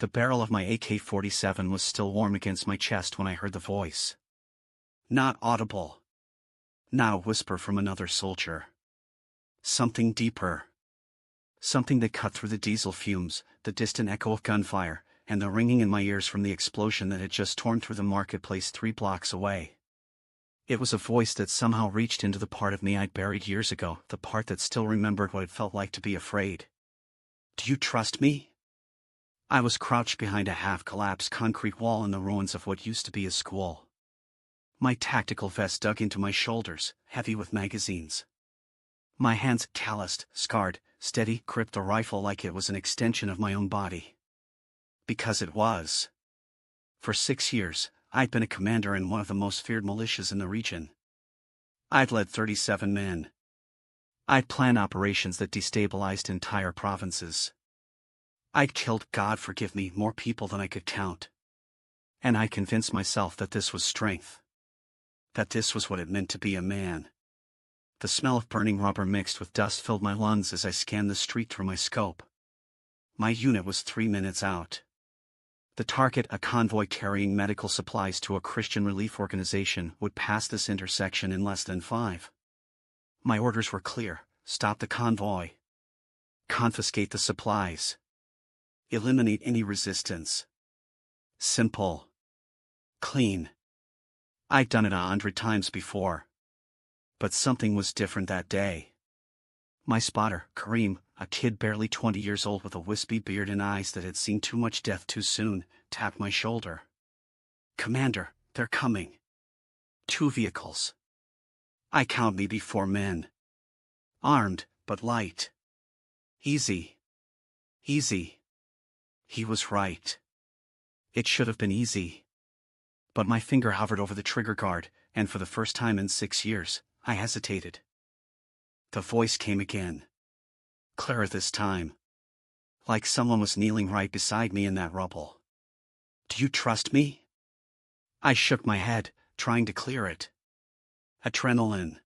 The barrel of my AK-47 was still warm against my chest when I heard the voice. Not audible. Not a whisper from another soldier. Something deeper. Something that cut through the diesel fumes, the distant echo of gunfire, and the ringing in my ears from the explosion that had just torn through the marketplace 3 blocks away. It was a voice that somehow reached into the part of me I'd buried years ago, the part that still remembered what it felt like to be afraid. "Do you trust me?" I was crouched behind a half-collapsed concrete wall in the ruins of what used to be a school. My tactical vest dug into my shoulders, heavy with magazines. My hands, calloused, scarred, steady, gripped the rifle like it was an extension of my own body. Because it was. For 6 years, I'd been a commander in one of the most feared militias in the region. I'd led 37 men. I'd planned operations that destabilized entire provinces. I'd killed, God forgive me, more people than I could count. And I convinced myself that this was strength. That this was what it meant to be a man. The smell of burning rubber mixed with dust filled my lungs as I scanned the street through my scope. My unit was 3 minutes out. The target, a convoy carrying medical supplies to a Christian relief organization, would pass this intersection in less than 5. My orders were clear: stop the convoy. Confiscate the supplies. Eliminate any resistance. Simple. Clean. I'd done it 100 times before. But something was different that day. My spotter, Kareem, a kid barely 20 years old with a wispy beard and eyes that had seen too much death too soon, tapped my shoulder. "Commander, they're coming. 2 vehicles. I count maybe 4 men. Armed, but light. Easy. Easy." He was right. It should have been easy. But my finger hovered over the trigger guard, and for the first time in 6 years, I hesitated. The voice came again. Clearer this time. Like someone was kneeling right beside me in that rubble. "Do you trust me?" I shook my head, trying to clear it. Adrenaline.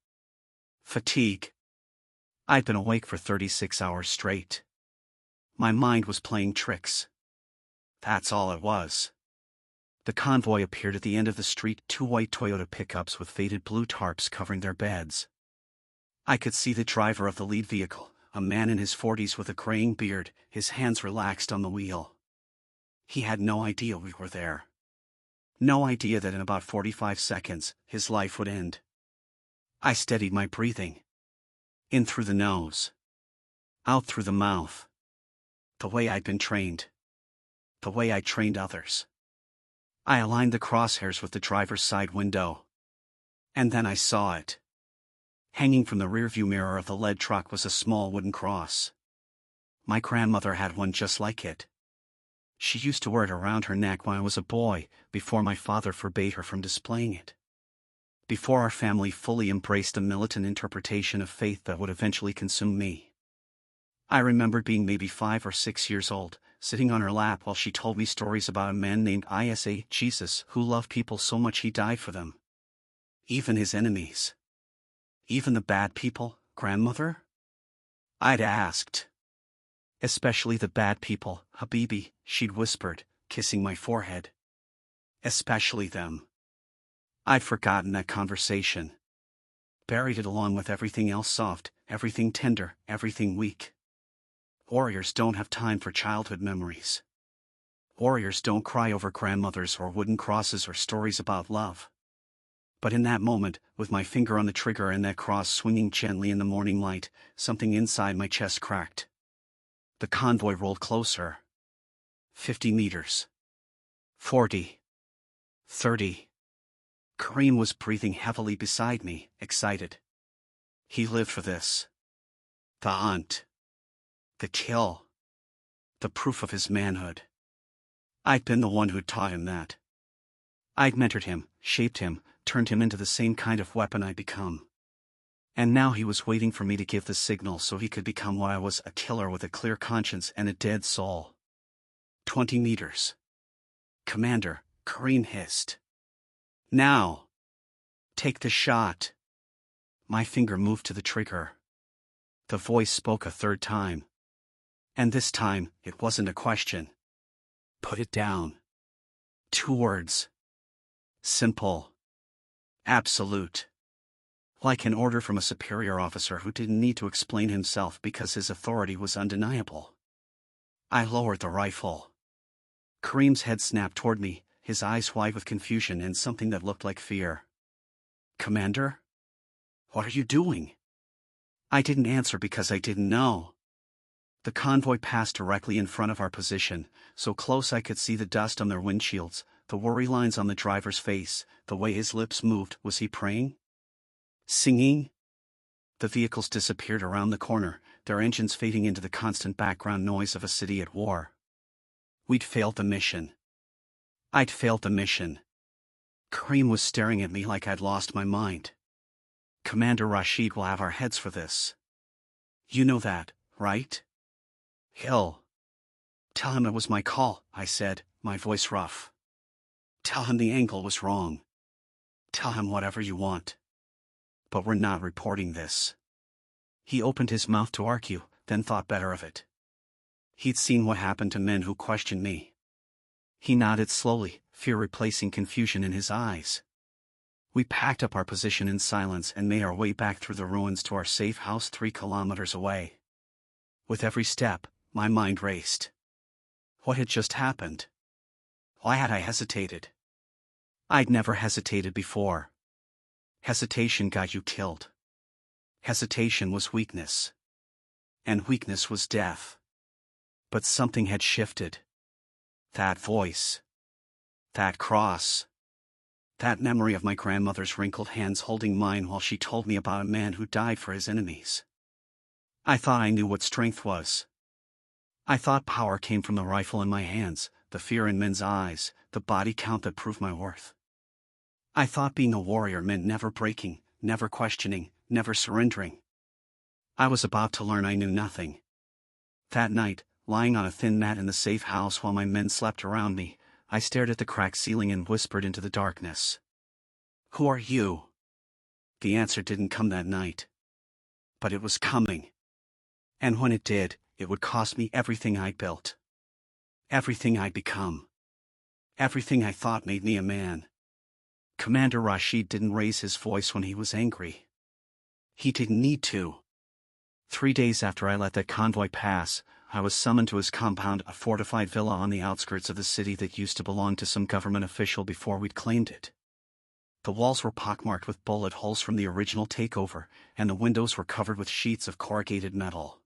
Fatigue. I'd been awake for 36 hours straight. My mind was playing tricks. That's all it was. The convoy appeared at the end of the street, 2 white Toyota pickups with faded blue tarps covering their beds. I could see the driver of the lead vehicle, a man in his 40s with a graying beard, his hands relaxed on the wheel. He had no idea we were there. No idea that in about 45 seconds, his life would end. I steadied my breathing. In through the nose. Out through the mouth. The way I'd been trained. The way I trained others. I aligned the crosshairs with the driver's side window. And then I saw it. Hanging from the rearview mirror of the lead truck was a small wooden cross. My grandmother had one just like it. She used to wear it around her neck when I was a boy, before my father forbade her from displaying it. Before our family fully embraced a militant interpretation of faith that would eventually consume me. I remembered being maybe 5 or 6 years old, sitting on her lap while she told me stories about a man named Isa, Jesus, who loved people so much he died for them. Even his enemies. Even the bad people, grandmother? I'd asked. Especially the bad people, Habibi, she'd whispered, kissing my forehead. Especially them. I'd forgotten that conversation. Buried it along with everything else soft, everything tender, everything weak. Warriors don't have time for childhood memories. Warriors don't cry over grandmothers or wooden crosses or stories about love. But in that moment, with my finger on the trigger and that cross swinging gently in the morning light, something inside my chest cracked. The convoy rolled closer. 50 meters. 40. 30. Kareem was breathing heavily beside me, excited. He lived for this. The hunt. The kill. The proof of his manhood. I'd been the one who'd taught him that. I'd mentored him, shaped him, turned him into the same kind of weapon I'd become. And now he was waiting for me to give the signal so he could become what I was, a killer with a clear conscience and a dead soul. 20 meters. "Commander," Kareem hissed. "Now! Take the shot!" My finger moved to the trigger. The voice spoke a third time. And this time, it wasn't a question. Put it down. 2 words. Simple. Absolute. Like an order from a superior officer who didn't need to explain himself because his authority was undeniable. I lowered the rifle. Kareem's head snapped toward me, his eyes wide with confusion and something that looked like fear. "Commander? What are you doing?" I didn't answer because I didn't know. The convoy passed directly in front of our position, so close I could see the dust on their windshields, the worry lines on the driver's face, the way his lips moved. Was he praying? Singing? The vehicles disappeared around the corner, their engines fading into the constant background noise of a city at war. We'd failed the mission. I'd failed the mission. Kareem was staring at me like I'd lost my mind. "Commander Rashid will have our heads for this. You know that, right?" "He'll." "Tell him it was my call," I said, my voice rough. "Tell him the angle was wrong. Tell him whatever you want. But we're not reporting this." He opened his mouth to argue, then thought better of it. He'd seen what happened to men who questioned me. He nodded slowly, fear replacing confusion in his eyes. We packed up our position in silence and made our way back through the ruins to our safe house 3 kilometers away. With every step, my mind raced. What had just happened? Why had I hesitated? I'd never hesitated before. Hesitation got you killed. Hesitation was weakness. And weakness was death. But something had shifted. That voice. That cross. That memory of my grandmother's wrinkled hands holding mine while she told me about a man who died for his enemies. I thought I knew what strength was. I thought power came from the rifle in my hands, the fear in men's eyes, the body count that proved my worth. I thought being a warrior meant never breaking, never questioning, never surrendering. I was about to learn I knew nothing. That night, lying on a thin mat in the safe house while my men slept around me, I stared at the cracked ceiling and whispered into the darkness. "Who are you?" The answer didn't come that night. But it was coming. And when it did, it would cost me everything I'd built. Everything I'd become. Everything I thought made me a man. Commander Rashid didn't raise his voice when he was angry. He didn't need to. 3 days after I let that convoy pass, I was summoned to his compound, a fortified villa on the outskirts of the city that used to belong to some government official before we'd claimed it. The walls were pockmarked with bullet holes from the original takeover, and the windows were covered with sheets of corrugated metal.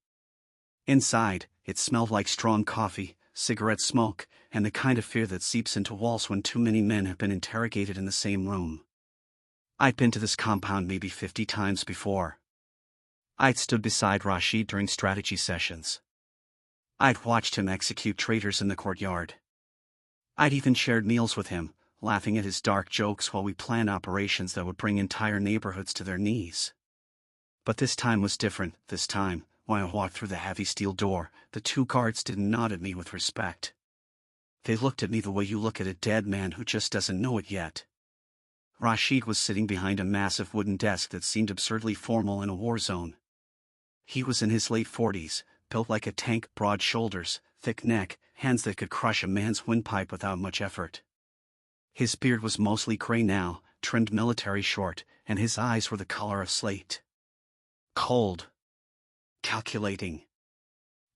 Inside, it smelled like strong coffee, cigarette smoke, and the kind of fear that seeps into walls when too many men have been interrogated in the same room. I'd been to this compound maybe 50 times before. I'd stood beside Rashid during strategy sessions. I'd watched him execute traitors in the courtyard. I'd even shared meals with him, laughing at his dark jokes while we planned operations that would bring entire neighborhoods to their knees. But this time was different. This time, when I walked through the heavy steel door, the 2 guards didn't nod at me with respect. They looked at me the way you look at a dead man who just doesn't know it yet. Rashid was sitting behind a massive wooden desk that seemed absurdly formal in a war zone. He was in his late 40s, built like a tank, broad shoulders, thick neck, hands that could crush a man's windpipe without much effort. His beard was mostly gray now, trimmed military short, and his eyes were the color of slate. Cold. Calculating.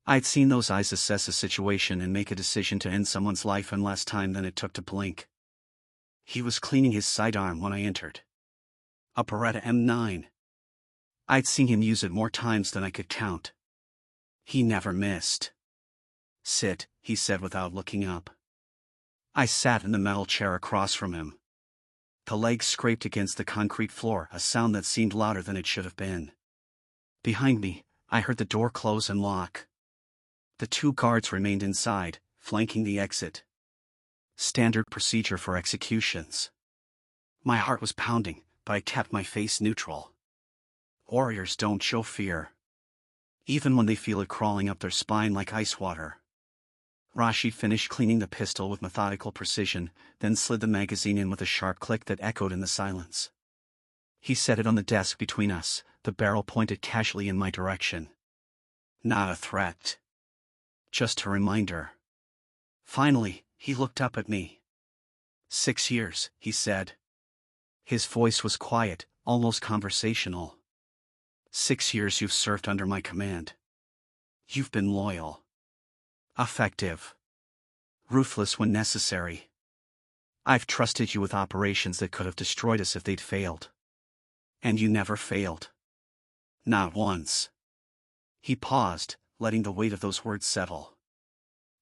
I'd seen those eyes assess a situation and make a decision to end someone's life in less time than it took to blink. He was cleaning his sidearm when I entered. A Beretta M9. I'd seen him use it more times than I could count. He never missed. "Sit," he said without looking up. I sat in the metal chair across from him. The legs scraped against the concrete floor, a sound that seemed louder than it should have been. Behind me, I heard the door close and lock. The 2 guards remained inside, flanking the exit. Standard procedure for executions. My heart was pounding, but I kept my face neutral. Warriors don't show fear. Even when they feel it crawling up their spine like ice water. Rashid finished cleaning the pistol with methodical precision, then slid the magazine in with a sharp click that echoed in the silence. He set it on the desk between us, the barrel pointed casually in my direction. Not a threat. Just a reminder. Finally, He looked up at me. 6 years, he said. His voice was quiet, almost conversational. 6 years you've served under my command. You've been loyal. Effective. Ruthless when necessary. I've trusted you with operations that could have destroyed us if they'd failed. And you never failed. Not once. He paused, letting the weight of those words settle.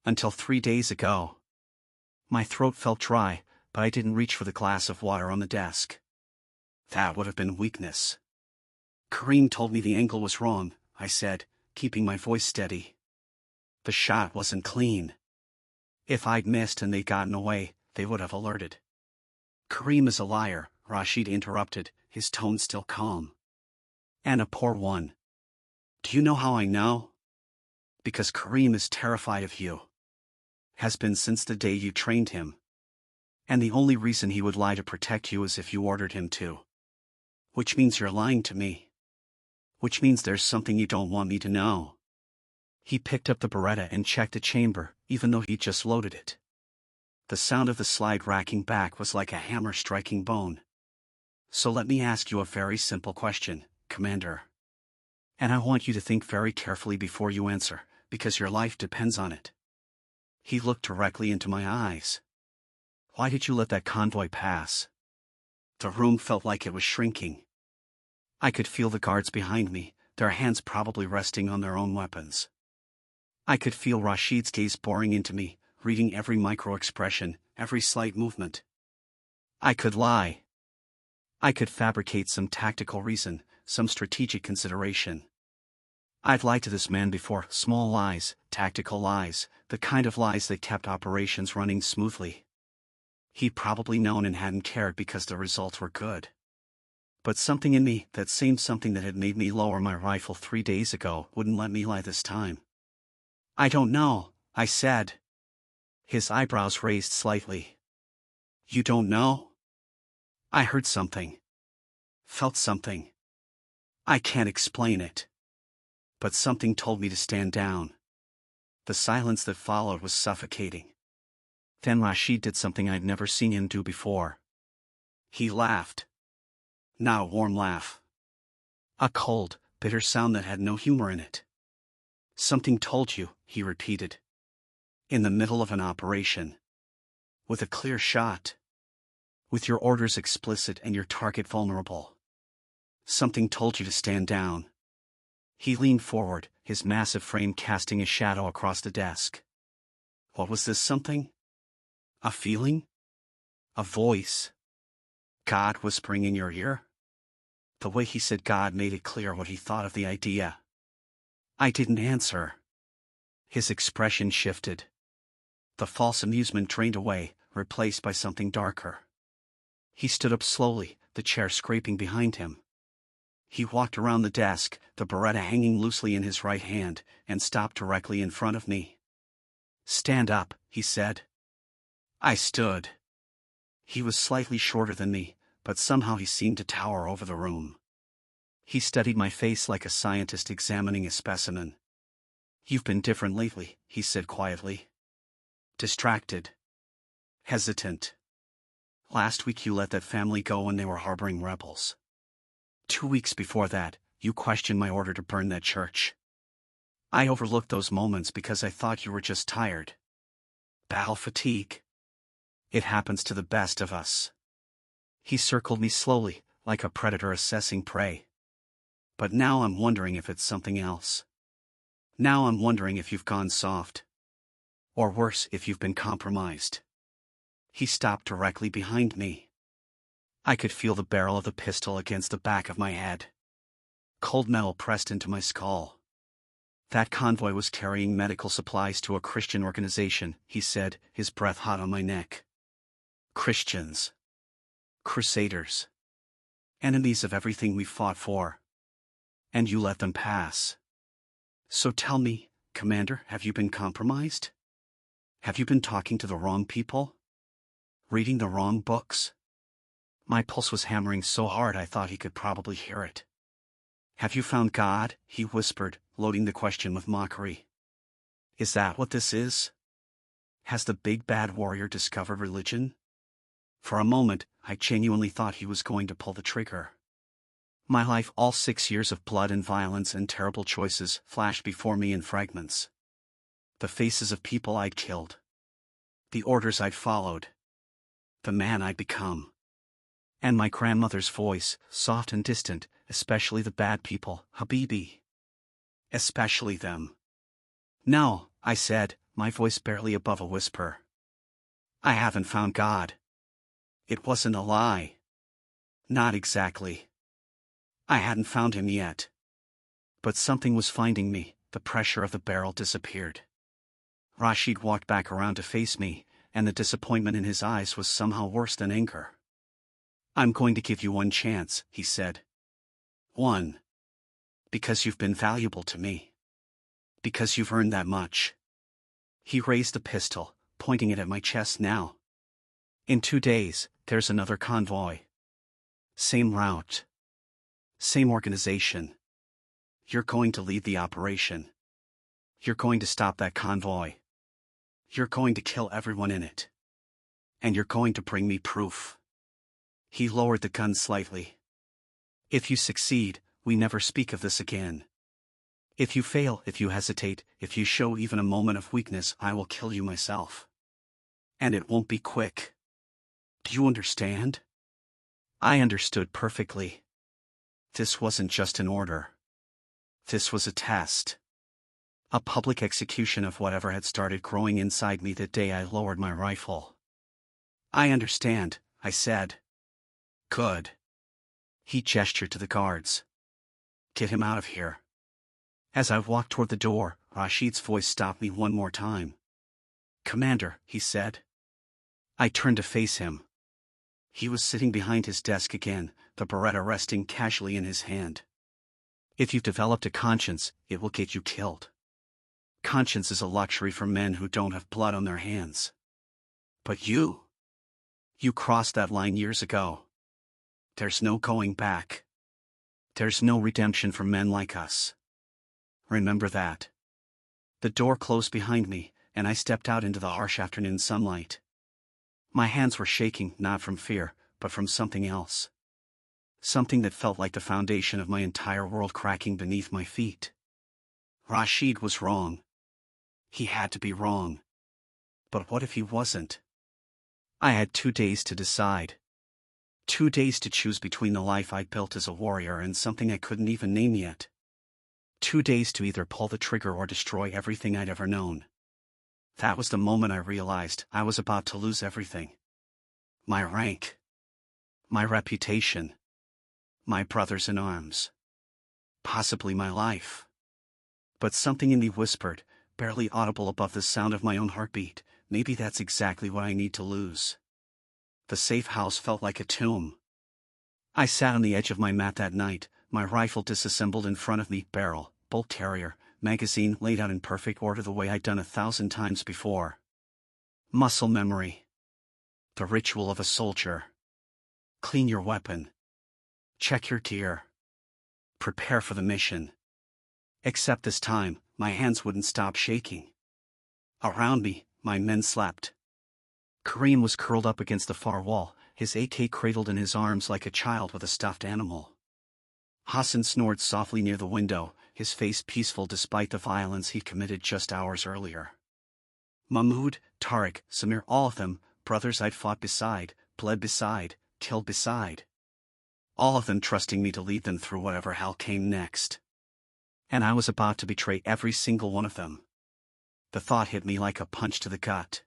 Until 3 days ago. My throat felt dry, but I didn't reach for the glass of water on the desk. That would have been weakness. Kareem told me the angle was wrong, I said, keeping my voice steady. The shot wasn't clean. If I'd missed and they'd gotten away, they would have alerted. Kareem is a liar, Rashid interrupted, his tone still calm. And a poor one. Do you know how I know? Because Kareem is terrified of you. Has been since the day you trained him. And the only reason he would lie to protect you is if you ordered him to. Which means you're lying to me. Which means there's something you don't want me to know. He picked up the Beretta and checked the chamber, even though he'd just loaded it. The sound of the slide racking back was like a hammer striking bone. So let me ask you a very simple question, Commander. And I want you to think very carefully before you answer, because your life depends on it. He looked directly into my eyes. Why did you let that convoy pass? The room felt like it was shrinking. I could feel the guards behind me, their hands probably resting on their own weapons. I could feel Rashid's gaze boring into me, reading every micro-expression, every slight movement. I could lie. I could fabricate some tactical reason, some strategic consideration. I'd lied to this man before, small lies, tactical lies, the kind of lies that kept operations running smoothly. He'd probably known and hadn't cared because the results were good. But something in me, that same something that had made me lower my rifle 3 days ago, wouldn't let me lie this time. I don't know, I said. His eyebrows raised slightly. You don't know? I heard something. Felt something. I can't explain it. But something told me to stand down. The silence that followed was suffocating. Then Rashid did something I'd never seen him do before. He laughed. Not a warm laugh. A cold, bitter sound that had no humor in it. Something told you, he repeated. In the middle of an operation. With a clear shot. With your orders explicit and your target vulnerable. Something told you to stand down. He leaned forward, his massive frame casting a shadow across the desk. What was this something? A feeling? A voice? God whispering in your ear? The way he said God made it clear what he thought of the idea. I didn't answer. His expression shifted. The false amusement drained away, replaced by something darker. He stood up slowly, the chair scraping behind him. He walked around the desk, the Beretta hanging loosely in his right hand, and stopped directly in front of me. Stand up, he said. I stood. He was slightly shorter than me, but somehow he seemed to tower over the room. He studied my face like a scientist examining a specimen. You've been different lately, he said quietly. Distracted. Hesitant. Last week you let that family go when they were harboring rebels. 2 weeks before that, you questioned my order to burn that church. I overlooked those moments because I thought you were just tired. Battle fatigue. It happens to the best of us. He circled me slowly, like a predator assessing prey. But now I'm wondering if it's something else. Now I'm wondering if you've gone soft. Or worse, if you've been compromised. He stopped directly behind me. I could feel the barrel of the pistol against the back of my head. Cold metal pressed into my skull. That convoy was carrying medical supplies to a Christian organization, he said, his breath hot on my neck. Christians. Crusaders. Enemies of everything we fought for. And you let them pass. So tell me, Commander, have you been compromised? Have you been talking to the wrong people? Reading the wrong books? My pulse was hammering so hard I thought he could probably hear it. Have you found God? He whispered, loading the question with mockery. Is that what this is? Has the big bad warrior discovered religion? For a moment, I genuinely thought he was going to pull the trigger. My life, all 6 years of blood and violence and terrible choices, flashed before me in fragments. The faces of people I'd killed. The orders I'd followed. The man I'd become. And my grandmother's voice, soft and distant, especially the bad people, Habibi. Especially them. No, I said, my voice barely above a whisper. I haven't found God. It wasn't a lie. Not exactly. I hadn't found him yet. But something was finding me. The pressure of the barrel disappeared. Rashid walked back around to face me, and the disappointment in his eyes was somehow worse than anger. I'm going to give you one chance, he said. One. Because you've been valuable to me. Because you've earned that much. He raised the pistol, pointing it at my chest now. In 2 days, there's another convoy. Same route. Same organization. You're going to lead the operation. You're going to stop that convoy. You're going to kill everyone in it. And you're going to bring me proof. He lowered the gun slightly. If you succeed, we never speak of this again. If you fail, if you hesitate, if you show even a moment of weakness, I will kill you myself. And it won't be quick. Do you understand? I understood perfectly. This wasn't just an order. This was a test. A public execution of whatever had started growing inside me the day I lowered my rifle. I understand, I said. Good. He gestured to the guards. Get him out of here. As I walked toward the door, Rashid's voice stopped me one more time. Commander, he said. I turned to face him. He was sitting behind his desk again, the Beretta resting casually in his hand. If you've developed a conscience, it will get you killed. Conscience is a luxury for men who don't have blood on their hands. But you crossed that line years ago. There's no going back. There's no redemption for men like us. Remember that. The door closed behind me, and I stepped out into the harsh afternoon sunlight. My hands were shaking, not from fear, but from something else. Something that felt like the foundation of my entire world cracking beneath my feet. Rashid was wrong. He had to be wrong. But what if he wasn't? I had 2 days to decide. 2 days to choose between the life I'd built as a warrior and something I couldn't even name yet. 2 days to either pull the trigger or destroy everything I'd ever known. That was the moment I realized I was about to lose everything. My rank. My reputation. My brothers in arms. Possibly my life. But something in me whispered, barely audible above the sound of my own heartbeat, maybe that's exactly what I need to lose. The safe house felt like a tomb. I sat on the edge of my mat that night, my rifle disassembled in front of me, barrel, bolt carrier, magazine laid out in perfect order the way I'd done 1,000 times before. Muscle memory. The ritual of a soldier. Clean your weapon. Check your gear. Prepare for the mission. Except this time, my hands wouldn't stop shaking. Around me, my men slept. Kareem was curled up against the far wall, his AK cradled in his arms like a child with a stuffed animal. Hassan snored softly near the window, his face peaceful despite the violence he'd committed just hours earlier. Mahmoud, Tariq, Samir, all of them, brothers I'd fought beside, bled beside, killed beside. All of them trusting me to lead them through whatever hell came next. And I was about to betray every single one of them. The thought hit me like a punch to the gut.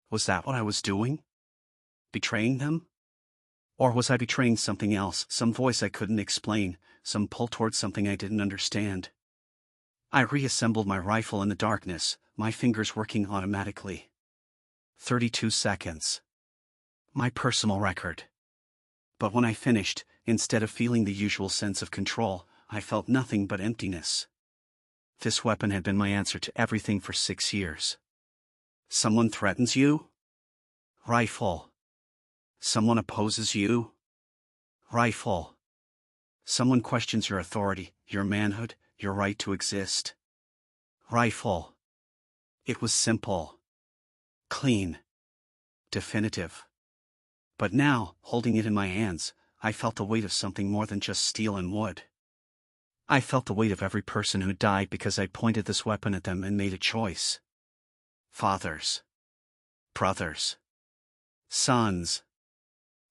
Was that what I was doing? Betraying them? Or was I betraying something else, some voice I couldn't explain, some pull towards something I didn't understand? I reassembled my rifle in the darkness, my fingers working automatically. 32 seconds. My personal record. But when I finished, instead of feeling the usual sense of control, I felt nothing but emptiness. This weapon had been my answer to everything for 6 years. Someone threatens you? Rifle. Someone opposes you? Rifle. Someone questions your authority, your manhood, your right to exist? Rifle. It was simple. Clean. Definitive. But now, holding it in my hands, I felt the weight of something more than just steel and wood. I felt the weight of every person who died because I pointed this weapon at them and made a choice. Fathers. Brothers. Sons.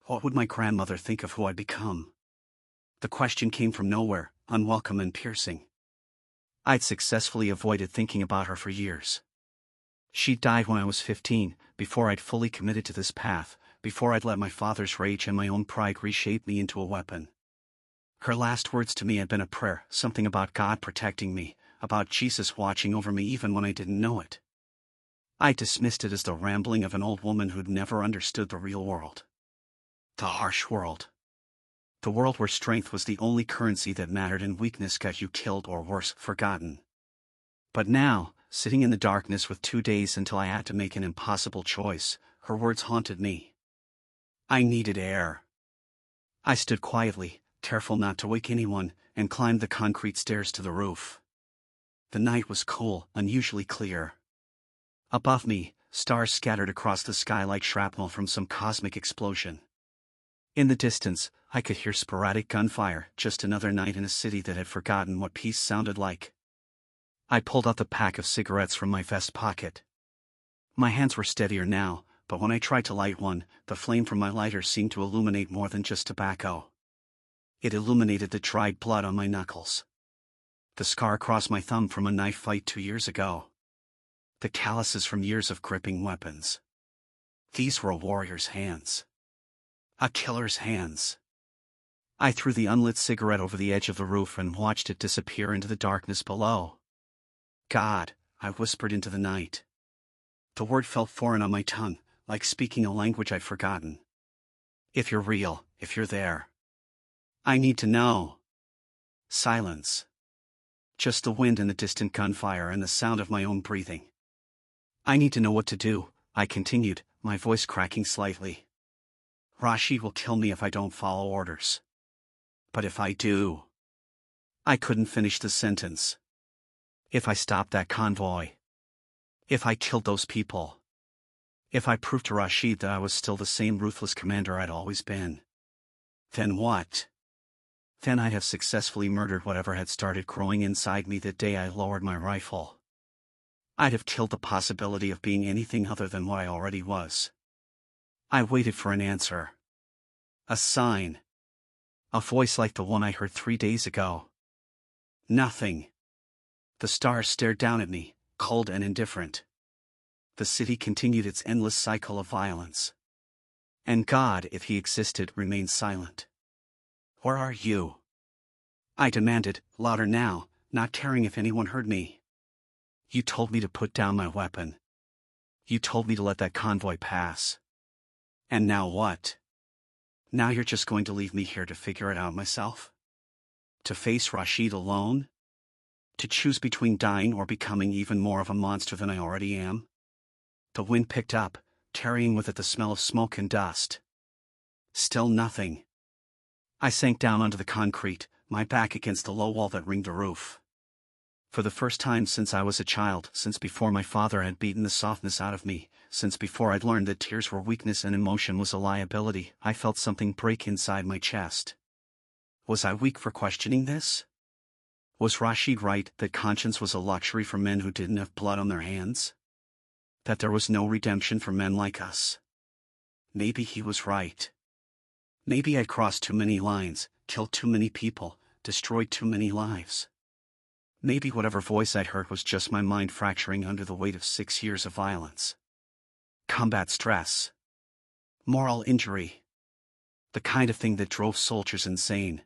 What would my grandmother think of who I'd become? The question came from nowhere, unwelcome and piercing. I'd successfully avoided thinking about her for years. She died when I was 15, before I'd fully committed to this path, before I'd let my father's rage and my own pride reshape me into a weapon. Her last words to me had been a prayer, something about God protecting me, about Jesus watching over me even when I didn't know it. I dismissed it as the rambling of an old woman who'd never understood the real world. The harsh world. The world where strength was the only currency that mattered and weakness got you killed or worse, forgotten. But now, sitting in the darkness with 2 days until I had to make an impossible choice, her words haunted me. I needed air. I stood quietly, careful not to wake anyone, and climbed the concrete stairs to the roof. The night was cool, unusually clear. Above me, stars scattered across the sky like shrapnel from some cosmic explosion. In the distance, I could hear sporadic gunfire, just another night in a city that had forgotten what peace sounded like. I pulled out the pack of cigarettes from my vest pocket. My hands were steadier now, but when I tried to light one, the flame from my lighter seemed to illuminate more than just tobacco. It illuminated the dried blood on my knuckles. The scar across my thumb from a knife fight 2 years ago. The calluses from years of gripping weapons. These were a warrior's hands. A killer's hands. I threw the unlit cigarette over the edge of the roof and watched it disappear into the darkness below. God, I whispered into the night. The word felt foreign on my tongue, like speaking a language I'd forgotten. If you're real, if you're there. I need to know. Silence. Just the wind and the distant gunfire and the sound of my own breathing. I need to know what to do, I continued, my voice cracking slightly. Rashid will kill me if I don't follow orders. But if I do... I couldn't finish the sentence. If I stopped that convoy. If I killed those people. If I proved to Rashid that I was still the same ruthless commander I'd always been. Then what? Then I'd have successfully murdered whatever had started growing inside me the day I lowered my rifle. I'd have killed the possibility of being anything other than what I already was. I waited for an answer. A sign. A voice like the one I heard 3 days ago. Nothing. The stars stared down at me, cold and indifferent. The city continued its endless cycle of violence. And God, if he existed, remained silent. Where are you? I demanded, louder now, not caring if anyone heard me. You told me to put down my weapon. You told me to let that convoy pass. And now what? Now you're just going to leave me here to figure it out myself? To face Rashid alone? To choose between dying or becoming even more of a monster than I already am? The wind picked up, carrying with it the smell of smoke and dust. Still nothing. I sank down onto the concrete, my back against the low wall that ringed the roof. For the first time since I was a child, since before my father had beaten the softness out of me, since before I'd learned that tears were weakness and emotion was a liability, I felt something break inside my chest. Was I weak for questioning this? Was Rashid right that conscience was a luxury for men who didn't have blood on their hands? That there was no redemption for men like us? Maybe he was right. Maybe I'd crossed too many lines, killed too many people, destroyed too many lives. Maybe whatever voice I'd heard was just my mind fracturing under the weight of 6 years of violence. Combat stress. Moral injury. The kind of thing that drove soldiers insane.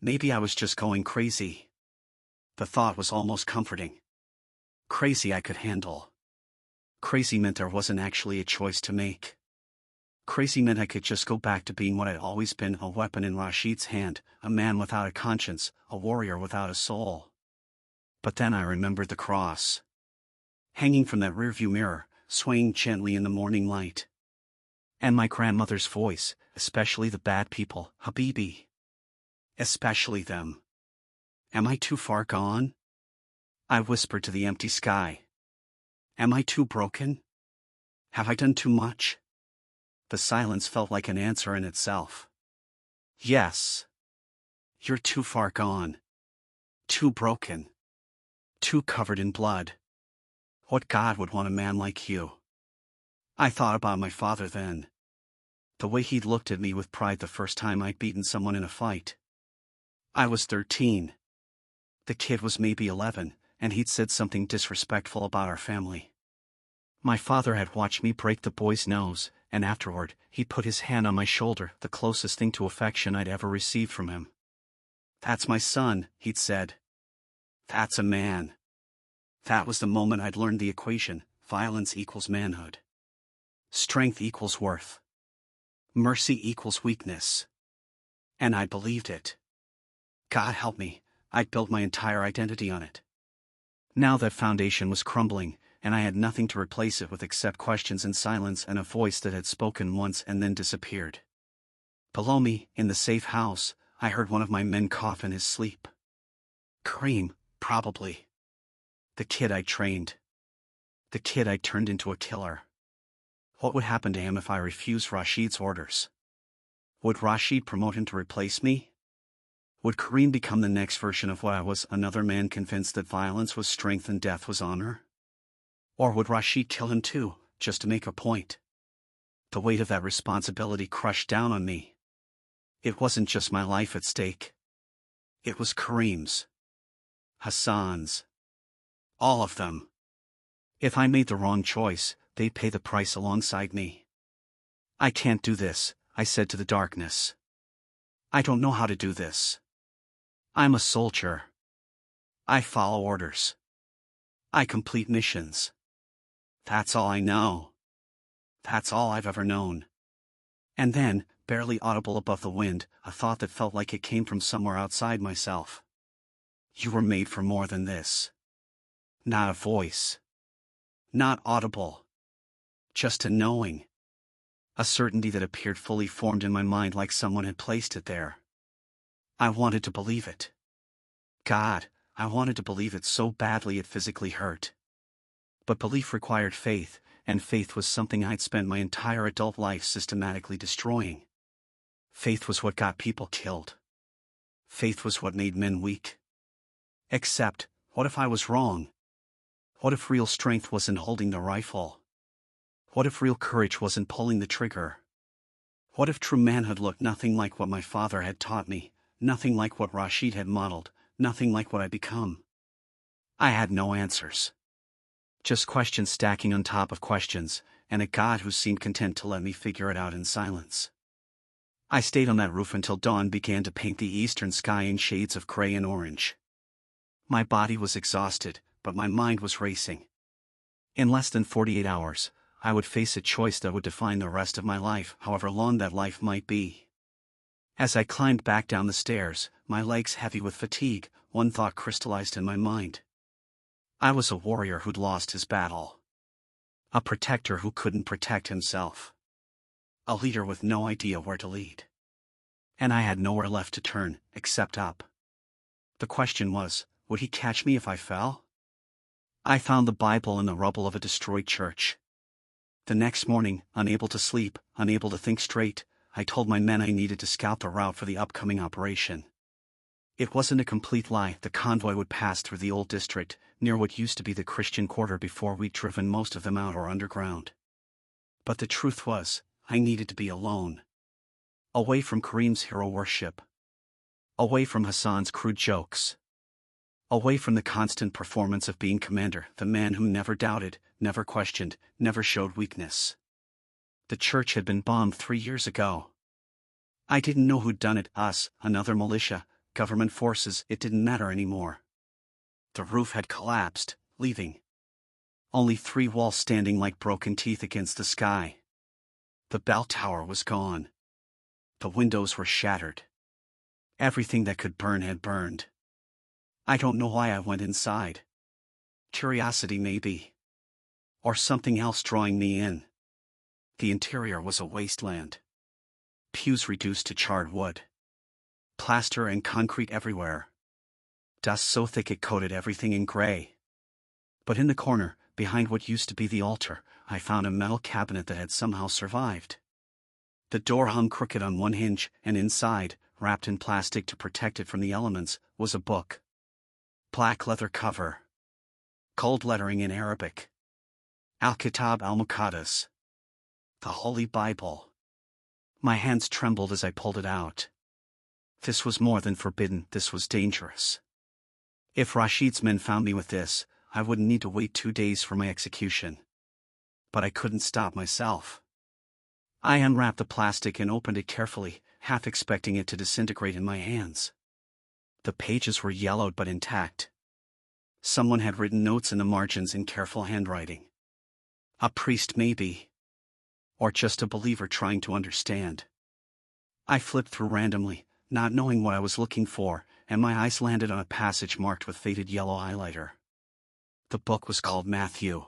Maybe I was just going crazy. The thought was almost comforting. Crazy I could handle. Crazy meant there wasn't actually a choice to make. Crazy meant I could just go back to being what I'd always been, a weapon in Rashid's hand, a man without a conscience, a warrior without a soul. But then I remembered the cross. Hanging from that rearview mirror, swaying gently in the morning light. And my grandmother's voice, especially the bad people, Habibi. Especially them. Am I too far gone? I whispered to the empty sky. Am I too broken? Have I done too much? The silence felt like an answer in itself. Yes. You're too far gone. Too broken. Too covered in blood. What God would want a man like you? I thought about my father then. The way he'd looked at me with pride the first time I'd beaten someone in a fight. I was 13. The kid was maybe 11, and he'd said something disrespectful about our family. My father had watched me break the boy's nose, and afterward, he'd put his hand on my shoulder, the closest thing to affection I'd ever received from him. "That's my son," he'd said. "That's a man." That was the moment I'd learned the equation: violence equals manhood. Strength equals worth. Mercy equals weakness. And I believed it. God help me, I'd built my entire identity on it. Now that foundation was crumbling, and I had nothing to replace it with except questions and silence and a voice that had spoken once and then disappeared. Below me, in the safe house, I heard one of my men cough in his sleep. Kareem, probably. The kid I trained. The kid I turned into a killer. What would happen to him if I refused Rashid's orders? Would Rashid promote him to replace me? Would Kareem become the next version of what I was, another man convinced that violence was strength and death was honor? Or would Rashid kill him too, just to make a point? The weight of that responsibility crushed down on me. It wasn't just my life at stake. It was Kareem's. Hassan's. All of them. If I made the wrong choice, they'd pay the price alongside me. I can't do this, I said to the darkness. I don't know how to do this. I'm a soldier. I follow orders. I complete missions. That's all I know. That's all I've ever known. And then, barely audible above the wind, a thought that felt like it came from somewhere outside myself. You were made for more than this. Not a voice. Not audible. Just a knowing. A certainty that appeared fully formed in my mind like someone had placed it there. I wanted to believe it. God, I wanted to believe it so badly it physically hurt. But belief required faith, and faith was something I'd spent my entire adult life systematically destroying. Faith was what got people killed. Faith was what made men weak. Except, what if I was wrong? What if real strength wasn't holding the rifle? What if real courage wasn't pulling the trigger? What if true manhood looked nothing like what my father had taught me, nothing like what Rashid had modeled, nothing like what I'd become? I had no answers. Just questions stacking on top of questions, and a God who seemed content to let me figure it out in silence. I stayed on that roof until dawn began to paint the eastern sky in shades of gray and orange. My body was exhausted, but my mind was racing. In less than 48 hours, I would face a choice that would define the rest of my life, however long that life might be. As I climbed back down the stairs, my legs heavy with fatigue, one thought crystallized in my mind. I was a warrior who'd lost his battle. A protector who couldn't protect himself. A leader with no idea where to lead. And I had nowhere left to turn, except up. The question was, would he catch me if I fell? I found the Bible in the rubble of a destroyed church. The next morning, unable to sleep, unable to think straight, I told my men I needed to scout the route for the upcoming operation. It wasn't a complete lie. The convoy would pass through the old district, near what used to be the Christian quarter before we'd driven most of them out or underground. But the truth was, I needed to be alone. Away from Kareem's hero worship. Away from Hassan's crude jokes. Away from the constant performance of being commander, the man who never doubted, never questioned, never showed weakness. The church had been bombed 3 years ago. I didn't know who'd done it, us, another militia, government forces, it didn't matter anymore. The roof had collapsed, leaving only 3 walls standing like broken teeth against the sky. The bell tower was gone. The windows were shattered. Everything that could burn had burned. I don't know why I went inside. Curiosity maybe. Or something else drawing me in. The interior was a wasteland. Pews reduced to charred wood. Plaster and concrete everywhere. Dust so thick it coated everything in gray. But in the corner, behind what used to be the altar, I found a metal cabinet that had somehow survived. The door hung crooked on one hinge, and inside, wrapped in plastic to protect it from the elements, was a book. Black leather cover. Gold lettering in Arabic. Al-Kitab al-Muqaddas. The Holy Bible. My hands trembled as I pulled it out. This was more than forbidden, this was dangerous. If Rashid's men found me with this, I wouldn't need to wait 2 days for my execution. But I couldn't stop myself. I unwrapped the plastic and opened it carefully, half expecting it to disintegrate in my hands. The pages were yellowed but intact. Someone had written notes in the margins in careful handwriting. A priest maybe. Or just a believer trying to understand. I flipped through randomly, not knowing what I was looking for, and my eyes landed on a passage marked with faded yellow highlighter. The book was called Matthew.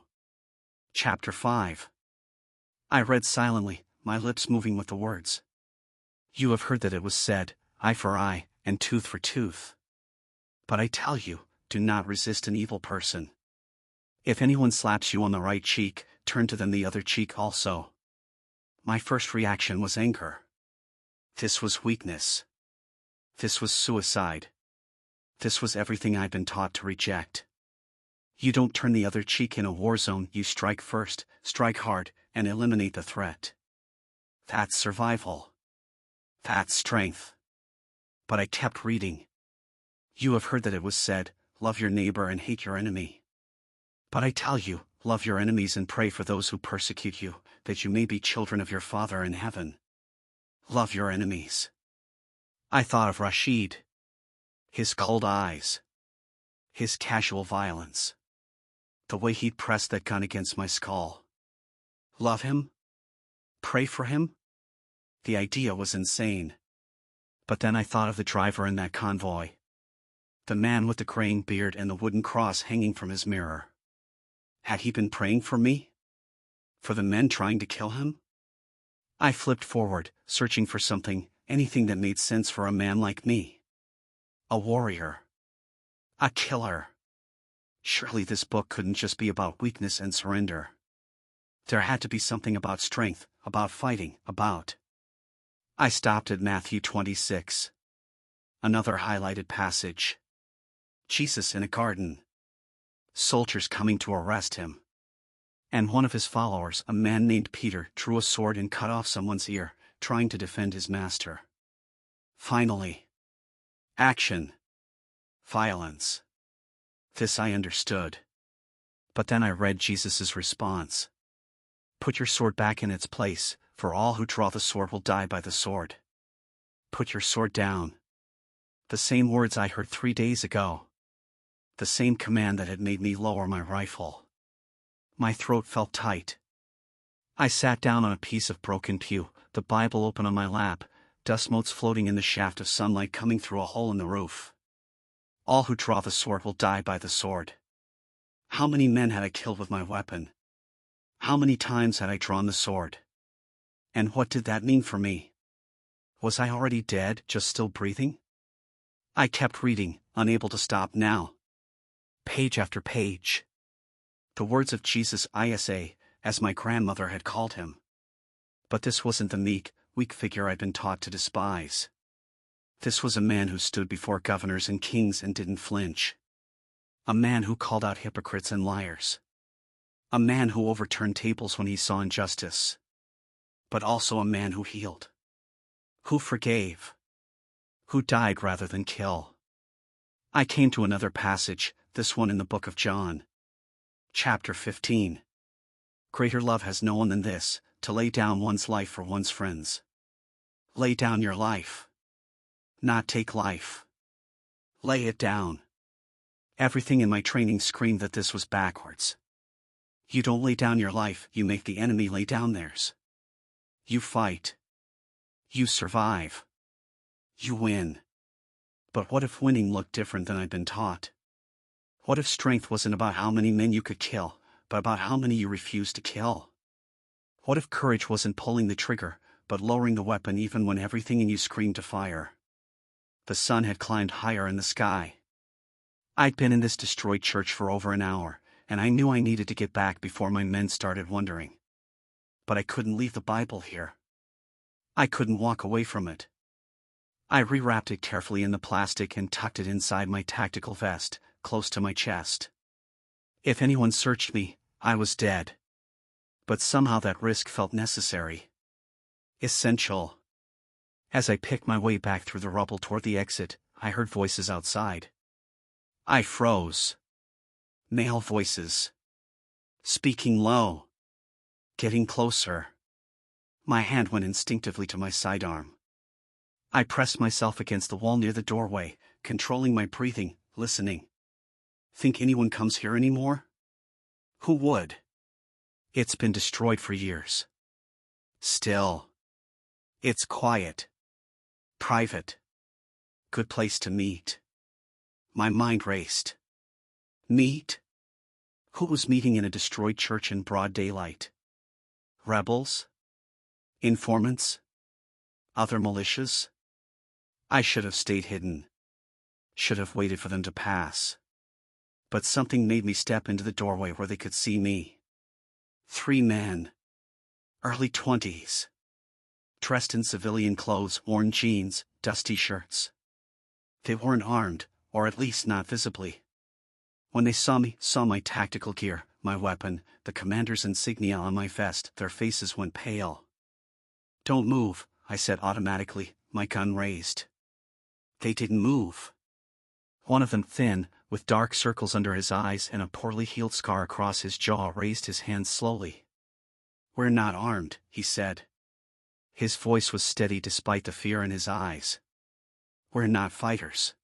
Chapter 5. I read silently, my lips moving with the words. You have heard that it was said, eye for eye, and tooth for tooth. But I tell you, do not resist an evil person. If anyone slaps you on the right cheek, turn to them the other cheek also. My first reaction was anger. This was weakness. This was suicide. This was everything I'd been taught to reject. You don't turn the other cheek in a war zone, you strike first, strike hard, and eliminate the threat. That's survival. That's strength. But I kept reading. You have heard that it was said, love your neighbor and hate your enemy. But I tell you, love your enemies and pray for those who persecute you, that you may be children of your Father in heaven. Love your enemies. I thought of Rashid. His cold eyes. His casual violence. The way he'd pressed that gun against my skull. Love him? Pray for him? The idea was insane. But then I thought of the driver in that convoy. The man with the graying beard and the wooden cross hanging from his mirror. Had he been praying for me? For the men trying to kill him? I flipped forward, searching for something, anything that made sense for a man like me. A warrior. A killer. Surely this book couldn't just be about weakness and surrender. There had to be something about strength, about fighting, about... I stopped at Matthew 26. Another highlighted passage. Jesus in a garden. Soldiers coming to arrest him. And one of his followers, a man named Peter, drew a sword and cut off someone's ear, trying to defend his master. Finally. Action. Violence. This I understood. But then I read Jesus' response. Put your sword back in its place, for all who draw the sword will die by the sword. Put your sword down. The same words I heard 3 days ago. The same command that had made me lower my rifle. My throat felt tight. I sat down on a piece of broken pew, the Bible open on my lap, dust motes floating in the shaft of sunlight coming through a hole in the roof. All who draw the sword will die by the sword. How many men had I killed with my weapon? How many times had I drawn the sword? And what did that mean for me? Was I already dead, just still breathing? I kept reading, unable to stop now. Page after page. The words of Jesus Isa, as my grandmother had called him. But this wasn't the meek, weak figure I'd been taught to despise. This was a man who stood before governors and kings and didn't flinch. A man who called out hypocrites and liars. A man who overturned tables when he saw injustice. But also a man who healed. Who forgave. Who died rather than kill. I came to another passage, this one in the book of John. Chapter 15. Greater love has no one than this, to lay down one's life for one's friends. Lay down your life. Not take life. Lay it down. Everything in my training screamed that this was backwards. You don't lay down your life, you make the enemy lay down theirs. You fight. You survive. You win. But what if winning looked different than I'd been taught? What if strength wasn't about how many men you could kill, but about how many you refused to kill? What if courage wasn't pulling the trigger, but lowering the weapon even when everything in you screamed to fire? The sun had climbed higher in the sky. I'd been in this destroyed church for over an hour, and I knew I needed to get back before my men started wondering. But I couldn't leave the Bible here. I couldn't walk away from it. I rewrapped it carefully in the plastic and tucked it inside my tactical vest, close to my chest. If anyone searched me, I was dead. But somehow that risk felt necessary. Essential. As I picked my way back through the rubble toward the exit, I heard voices outside. I froze. Male voices. Speaking low. Getting closer. My hand went instinctively to my sidearm. I pressed myself against the wall near the doorway, controlling my breathing, listening. Think anyone comes here anymore? Who would? It's been destroyed for years. Still. It's quiet. Private. Good place to meet. My mind raced. Meet? Who was meeting in a destroyed church in broad daylight? Rebels? Informants? Other militias? I should have stayed hidden. Should have waited for them to pass. But something made me step into the doorway where they could see me. 3 men. Early 20s. Dressed in civilian clothes, worn jeans, dusty shirts. They weren't armed, or at least not visibly. When they saw my tactical gear, my weapon, the commander's insignia on my vest, their faces went pale. Don't move, I said automatically, my gun raised. They didn't move. One of them, thin, with dark circles under his eyes and a poorly healed scar across his jaw, raised his hands slowly. We're not armed, he said. His voice was steady despite the fear in his eyes. We're not fighters.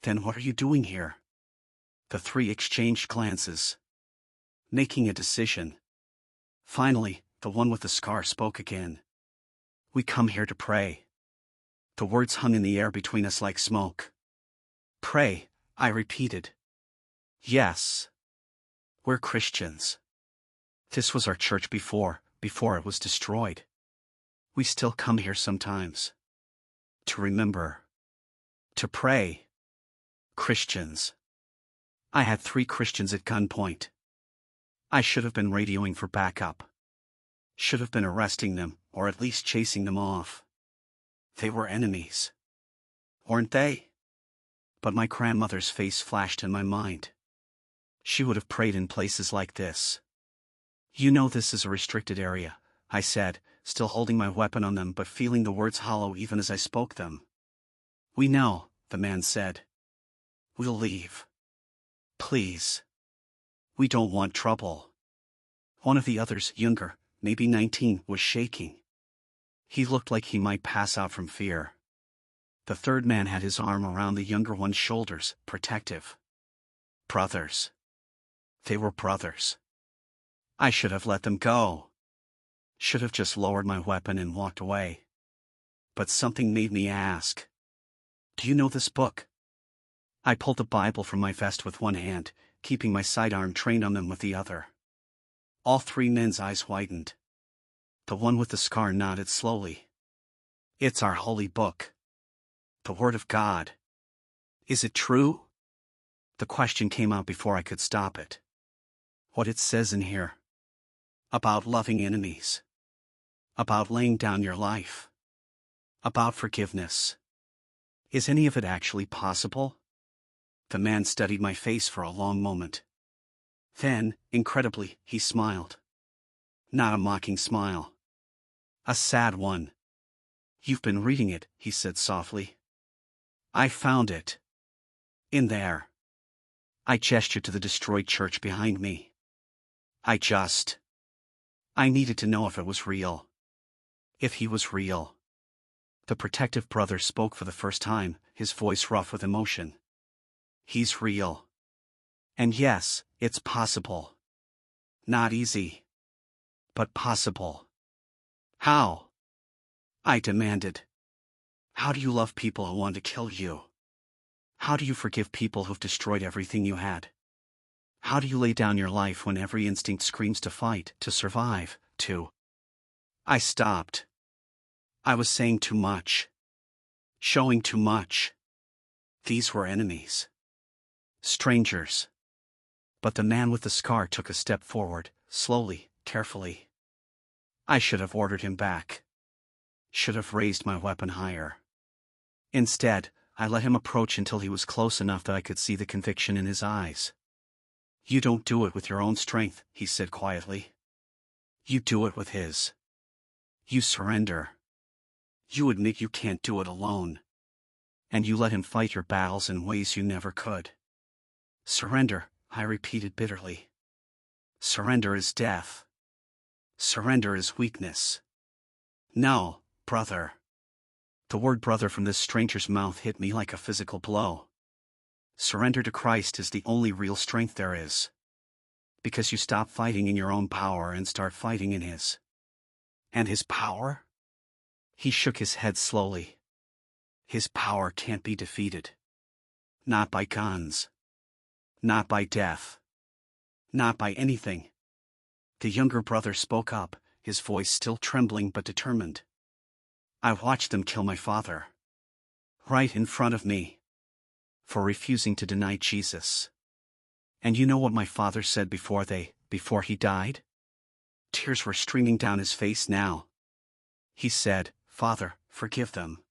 Then what are you doing here? The 3 exchanged glances. Making a decision. Finally, the one with the scar spoke again. We come here to pray. The words hung in the air between us like smoke. Pray, I repeated. Yes. We're Christians. This was our church before it was destroyed. We still come here sometimes. To remember. To pray. Christians. I had 3 Christians at gunpoint. I should have been radioing for backup. Should have been arresting them, or at least chasing them off. They were enemies. Weren't they? But my grandmother's face flashed in my mind. She would have prayed in places like this. You know this is a restricted area, I said, still holding my weapon on them but feeling the words hollow even as I spoke them. We know, the man said. We'll leave. Please. We don't want trouble. One of the others, younger, maybe 19, was shaking. He looked like he might pass out from fear. The 3rd man had his arm around the younger one's shoulders, protective. Brothers. They were brothers. I should have let them go. Should have just lowered my weapon and walked away. But something made me ask. Do you know this book? I pulled the Bible from my vest with one hand, keeping my sidearm trained on them with the other. All 3 men's eyes widened. The one with the scar nodded slowly. It's our holy book. The Word of God. Is it true? The question came out before I could stop it. What it says in here. About loving enemies. About laying down your life. About forgiveness. Is any of it actually possible? The man studied my face for a long moment. Then, incredibly, he smiled. Not a mocking smile. A sad one. You've been reading it, he said softly. I found it. In there. I gestured to the destroyed church behind me. I needed to know if it was real. If he was real. The protective brother spoke for the first time, his voice rough with emotion. He's real. And yes, it's possible. Not easy. But possible. How? I demanded. How do you love people who want to kill you? How do you forgive people who've destroyed everything you had? How do you lay down your life when every instinct screams to fight, to survive, to... I stopped. I was saying too much. Showing too much. These were enemies. Strangers. But the man with the scar took a step forward, slowly, carefully. I should have ordered him back. Should have raised my weapon higher. Instead, I let him approach until he was close enough that I could see the conviction in his eyes. "You don't do it with your own strength," he said quietly. "You do it with his. You surrender. You admit you can't do it alone. And you let him fight your battles in ways you never could." "Surrender," I repeated bitterly. "Surrender is death. Surrender is weakness." "No, brother." The word brother from this stranger's mouth hit me like a physical blow. Surrender to Christ is the only real strength there is. Because you stop fighting in your own power and start fighting in His. And His power? He shook his head slowly. His power can't be defeated. Not by guns. Not by death. Not by anything. The younger brother spoke up, his voice still trembling but determined. "I watched them kill my father. Right in front of me. For refusing to deny Jesus. And you know what my father said before he died?" Tears were streaming down his face now. He said, "Father, forgive them.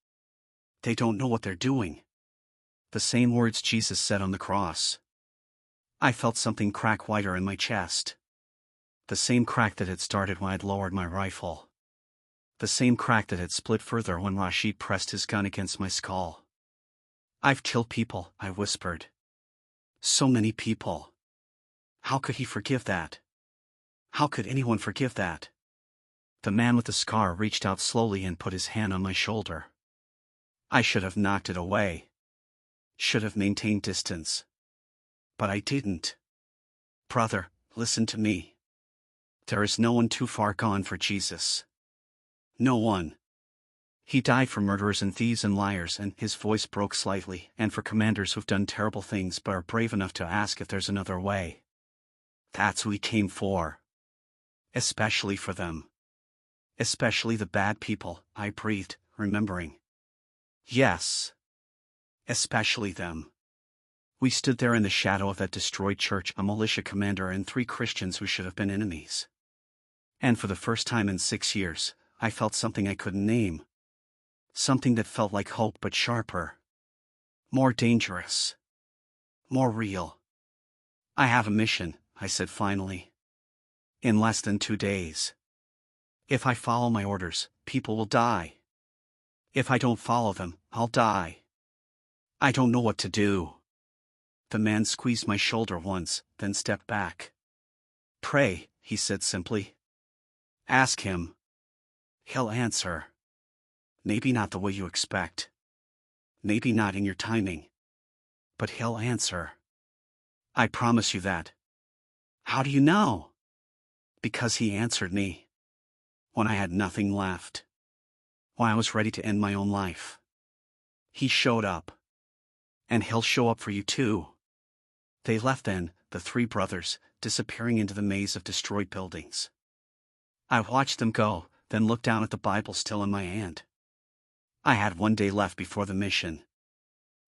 They don't know what they're doing." The same words Jesus said on the cross. I felt something crack wider in my chest. The same crack that had started when I'd lowered my rifle. The same crack that had split further when Rashid pressed his gun against my skull. "I've killed people," I whispered. "So many people. How could he forgive that? How could anyone forgive that?" The man with the scar reached out slowly and put his hand on my shoulder. I should have knocked it away. Should have maintained distance. But I didn't. "Brother, listen to me. There is no one too far gone for Jesus. No one. He died for murderers and thieves and liars," and his voice broke slightly, "and for commanders who've done terrible things but are brave enough to ask if there's another way. That's who he came for. Especially for them. Especially the bad people," I breathed, remembering. "Yes. Especially them." We stood there in the shadow of that destroyed church, a militia commander and 3 Christians who should have been enemies. And for the first time in 6 years, I felt something I couldn't name. Something that felt like hope but sharper. More dangerous. More real. "I have a mission," I said finally. "In less than 2 days. If I follow my orders, people will die. If I don't follow them, I'll die. I don't know what to do." The man squeezed my shoulder once, then stepped back. "Pray," he said simply. "Ask him. He'll answer. Maybe not the way you expect. Maybe not in your timing. But he'll answer. I promise you that." "How do you know?" "Because he answered me. When I had nothing left. When I was ready to end my own life. He showed up. And he'll show up for you too." They left then, the 3 brothers, disappearing into the maze of destroyed buildings. I watched them go, then looked down at the Bible still in my hand. I had 1 day left before the mission.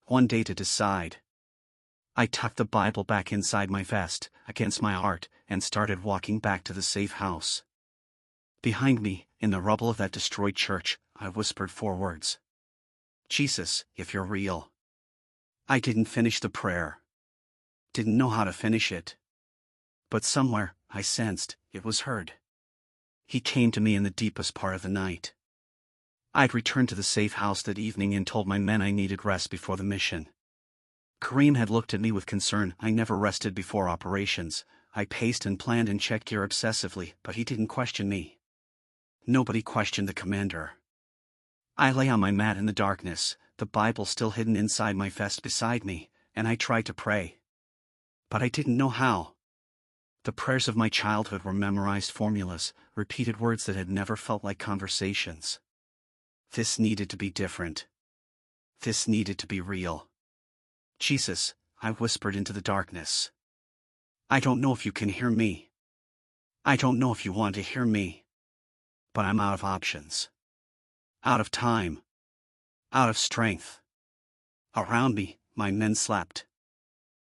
1 day to decide. I tucked the Bible back inside my vest, against my heart, and started walking back to the safe house. Behind me, in the rubble of that destroyed church, I whispered 4 words. "Jesus, if you're real." I didn't finish the prayer. Didn't know how to finish it. But somewhere, I sensed, it was heard. He came to me in the deepest part of the night. I'd returned to the safe house that evening and told my men I needed rest before the mission. Kareem had looked at me with concern. I never rested before operations. I paced and planned and checked gear obsessively, but he didn't question me. Nobody questioned the commander. I lay on my mat in the darkness, the Bible still hidden inside my vest beside me, and I tried to pray. But I didn't know how. The prayers of my childhood were memorized formulas, repeated words that had never felt like conversations. This needed to be different. This needed to be real. "Jesus," I whispered into the darkness. "I don't know if you can hear me. I don't know if you want to hear me. But I'm out of options. Out of time. Out of strength." Around me, my men slept.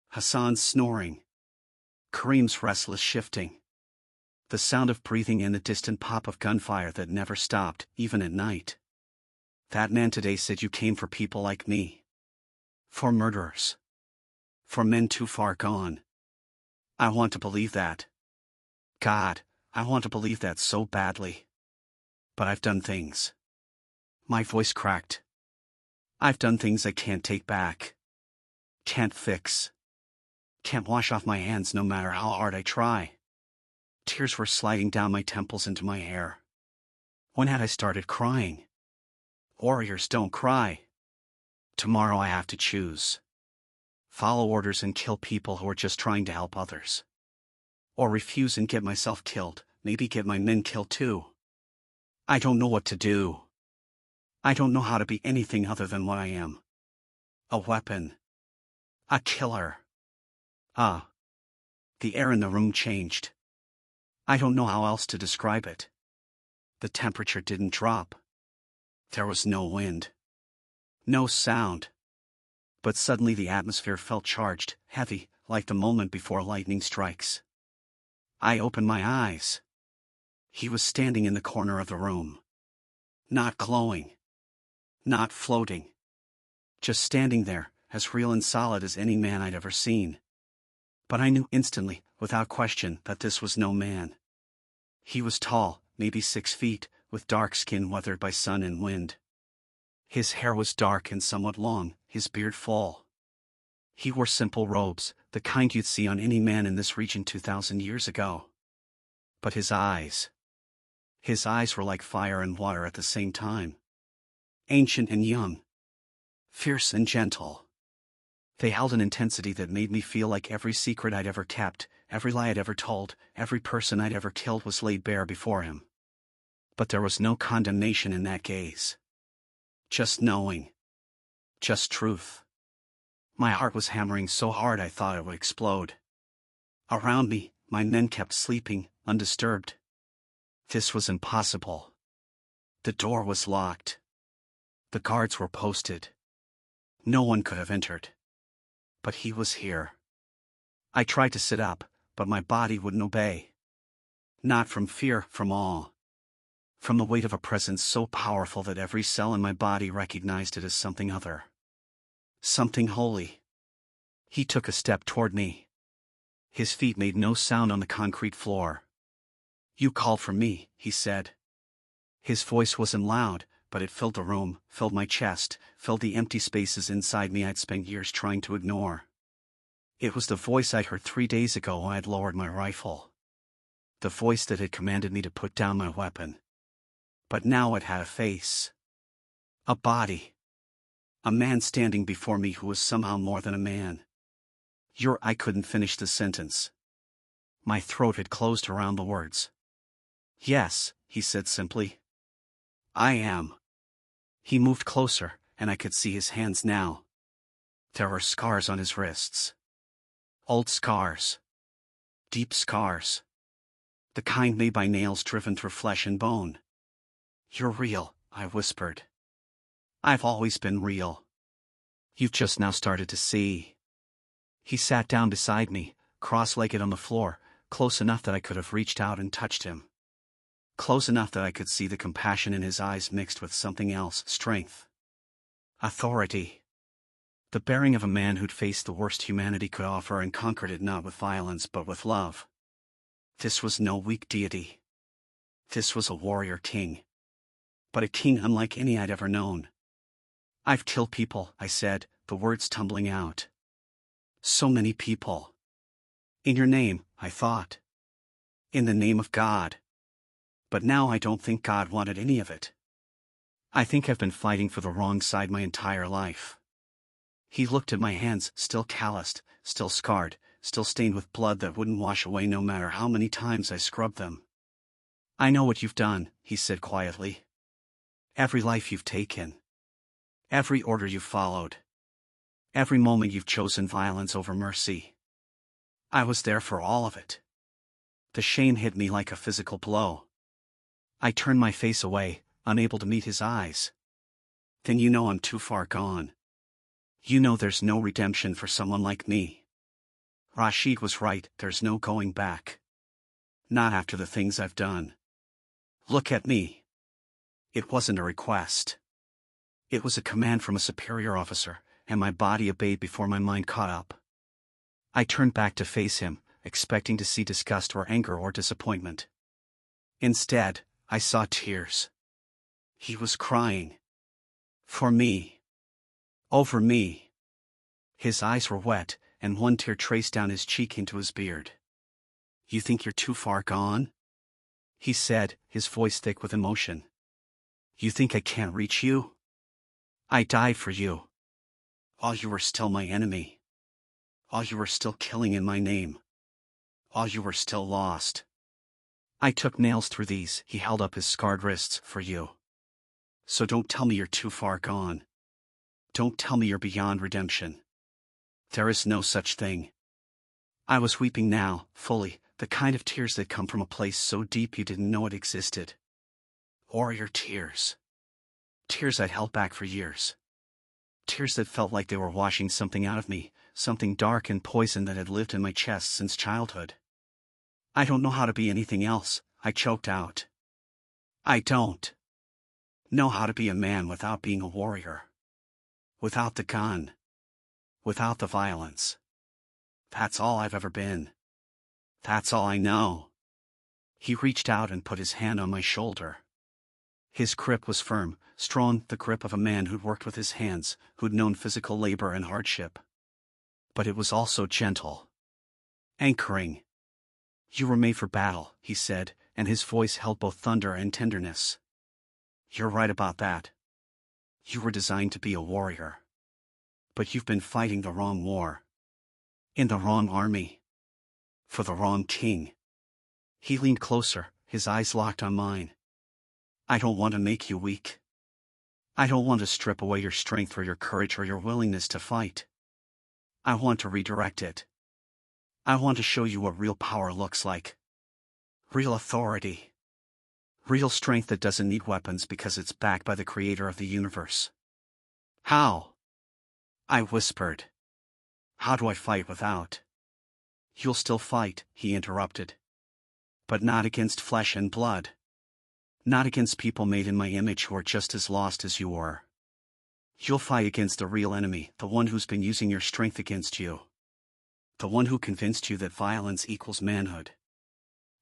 Hassan's snoring. Kareem's restless shifting. The sound of breathing and the distant pop of gunfire that never stopped, even at night. That man today said you came for people like me. For murderers. For men too far gone. I want to believe that. God, I want to believe that so badly. But I've done things. My voice cracked. I've done things I can't take back. Can't fix. Can't wash off my hands no matter how hard I try. Tears were sliding down my temples into my hair. When had I started crying? Warriors don't cry. Tomorrow I have to choose. Follow orders and kill people who are just trying to help others. Or refuse and get myself killed, maybe get my men killed too. I don't know what to do. I don't know how to be anything other than what I am. A weapon. A killer. Ah. The air in the room changed. I don't know how else to describe it. The temperature didn't drop. There was no wind. No sound. But suddenly the atmosphere felt charged, heavy, like the moment before lightning strikes. I opened my eyes. He was standing in the corner of the room. Not glowing. Not floating. Just standing there, as real and solid as any man I'd ever seen. But I knew instantly, without question, that this was no man. He was tall, maybe 6 feet, with dark skin weathered by sun and wind. His hair was dark and somewhat long, his beard full. He wore simple robes, the kind you'd see on any man in this region 2,000 years ago. But his eyes were like fire and water at the same time. Ancient and young. Fierce and gentle. They held an intensity that made me feel like every secret I'd ever kept, every lie I'd ever told, every person I'd ever killed was laid bare before him. But there was no condemnation in that gaze. Just knowing. Just truth. My heart was hammering so hard I thought it would explode. Around me, my men kept sleeping, undisturbed. This was impossible. The door was locked. The guards were posted. No one could have entered. But he was here. I tried to sit up, but my body wouldn't obey. Not from fear, from awe. From the weight of a presence so powerful that every cell in my body recognized it as something other. Something holy. He took a step toward me. His feet made no sound on the concrete floor. "You called for me," he said. His voice wasn't loud, but it filled the room, filled my chest, filled the empty spaces inside me I'd spent years trying to ignore. It was the voice I'd heard 3 days ago when I'd lowered my rifle. The voice that had commanded me to put down my weapon. But now it had a face. A body. A man standing before me who was somehow more than a man. I couldn't finish the sentence. My throat had closed around the words. "Yes," he said simply. "I am." He moved closer, and I could see his hands now. There were scars on his wrists. Old scars. Deep scars. The kind made by nails driven through flesh and bone. "You're real," I whispered. "I've always been real. You've just now started to see." He sat down beside me, cross-legged on the floor, close enough that I could have reached out and touched him. Close enough that I could see the compassion in his eyes mixed with something else, strength. Authority. The bearing of a man who'd faced the worst humanity could offer and conquered it not with violence but with love. This was no weak deity. This was a warrior king. But a king unlike any I'd ever known. "I've killed people," I said, the words tumbling out. "So many people. In your name," I thought. In the name of God. But now I don't think God wanted any of it. I think I've been fighting for the wrong side my entire life. He looked at my hands, still calloused, still scarred, still stained with blood that wouldn't wash away no matter how many times I scrubbed them. "I know what you've done," he said quietly. "Every life you've taken. Every order you've followed. Every moment you've chosen violence over mercy. I was there for all of it." The shame hit me like a physical blow. I turned my face away, unable to meet his eyes. "Then you know I'm too far gone. You know there's no redemption for someone like me." Rashid was right, there's no going back. Not after the things I've done. Look at me. It wasn't a request. It was a command from a superior officer, and my body obeyed before my mind caught up. I turned back to face him, expecting to see disgust or anger or disappointment. Instead, I saw tears. He was crying. For me. Over me. His eyes were wet, and one tear traced down his cheek into his beard. You think you're too far gone? He said, his voice thick with emotion. You think I can't reach you? I died for you. While you were still my enemy. While you were still killing in my name. While you were still lost. I took nails through these, he held up his scarred wrists, for you. So don't tell me you're too far gone. Don't tell me you're beyond redemption. There is no such thing. I was weeping now, fully, the kind of tears that come from a place so deep you didn't know it existed. Warrior tears. Tears I'd held back for years. Tears that felt like they were washing something out of me, something dark and poison that had lived in my chest since childhood. I don't know how to be anything else, I choked out. I don't know how to be a man without being a warrior. Without the gun. Without the violence. That's all I've ever been. That's all I know. He reached out and put his hand on my shoulder. His grip was firm, strong, the grip of a man who'd worked with his hands, who'd known physical labor and hardship. But it was also gentle. Anchoring. You were made for battle, he said, and his voice held both thunder and tenderness. You're right about that. You were designed to be a warrior. But you've been fighting the wrong war. In the wrong army. For the wrong king. He leaned closer, his eyes locked on mine. I don't want to make you weak. I don't want to strip away your strength or your courage or your willingness to fight. I want to redirect it. I want to show you what real power looks like. Real authority. Real strength that doesn't need weapons because it's backed by the creator of the universe. How? I whispered. How do I fight without? You'll still fight, he interrupted. But not against flesh and blood. Not against people made in my image who are just as lost as you are. You'll fight against the real enemy, the one who's been using your strength against you. The one who convinced you that violence equals manhood.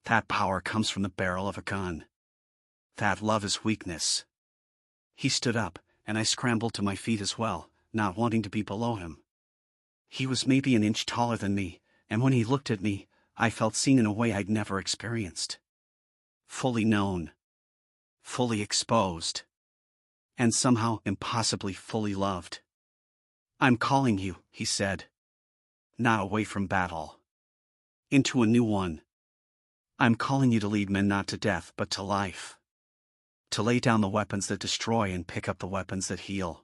That power comes from the barrel of a gun. That love is weakness. He stood up, and I scrambled to my feet as well, not wanting to be below him. He was maybe an inch taller than me, and when he looked at me, I felt seen in a way I'd never experienced. Fully known. Fully exposed. And somehow impossibly fully loved. I'm calling you, he said. Not away from battle. Into a new one. I'm calling you to lead men not to death but to life. To lay down the weapons that destroy and pick up the weapons that heal.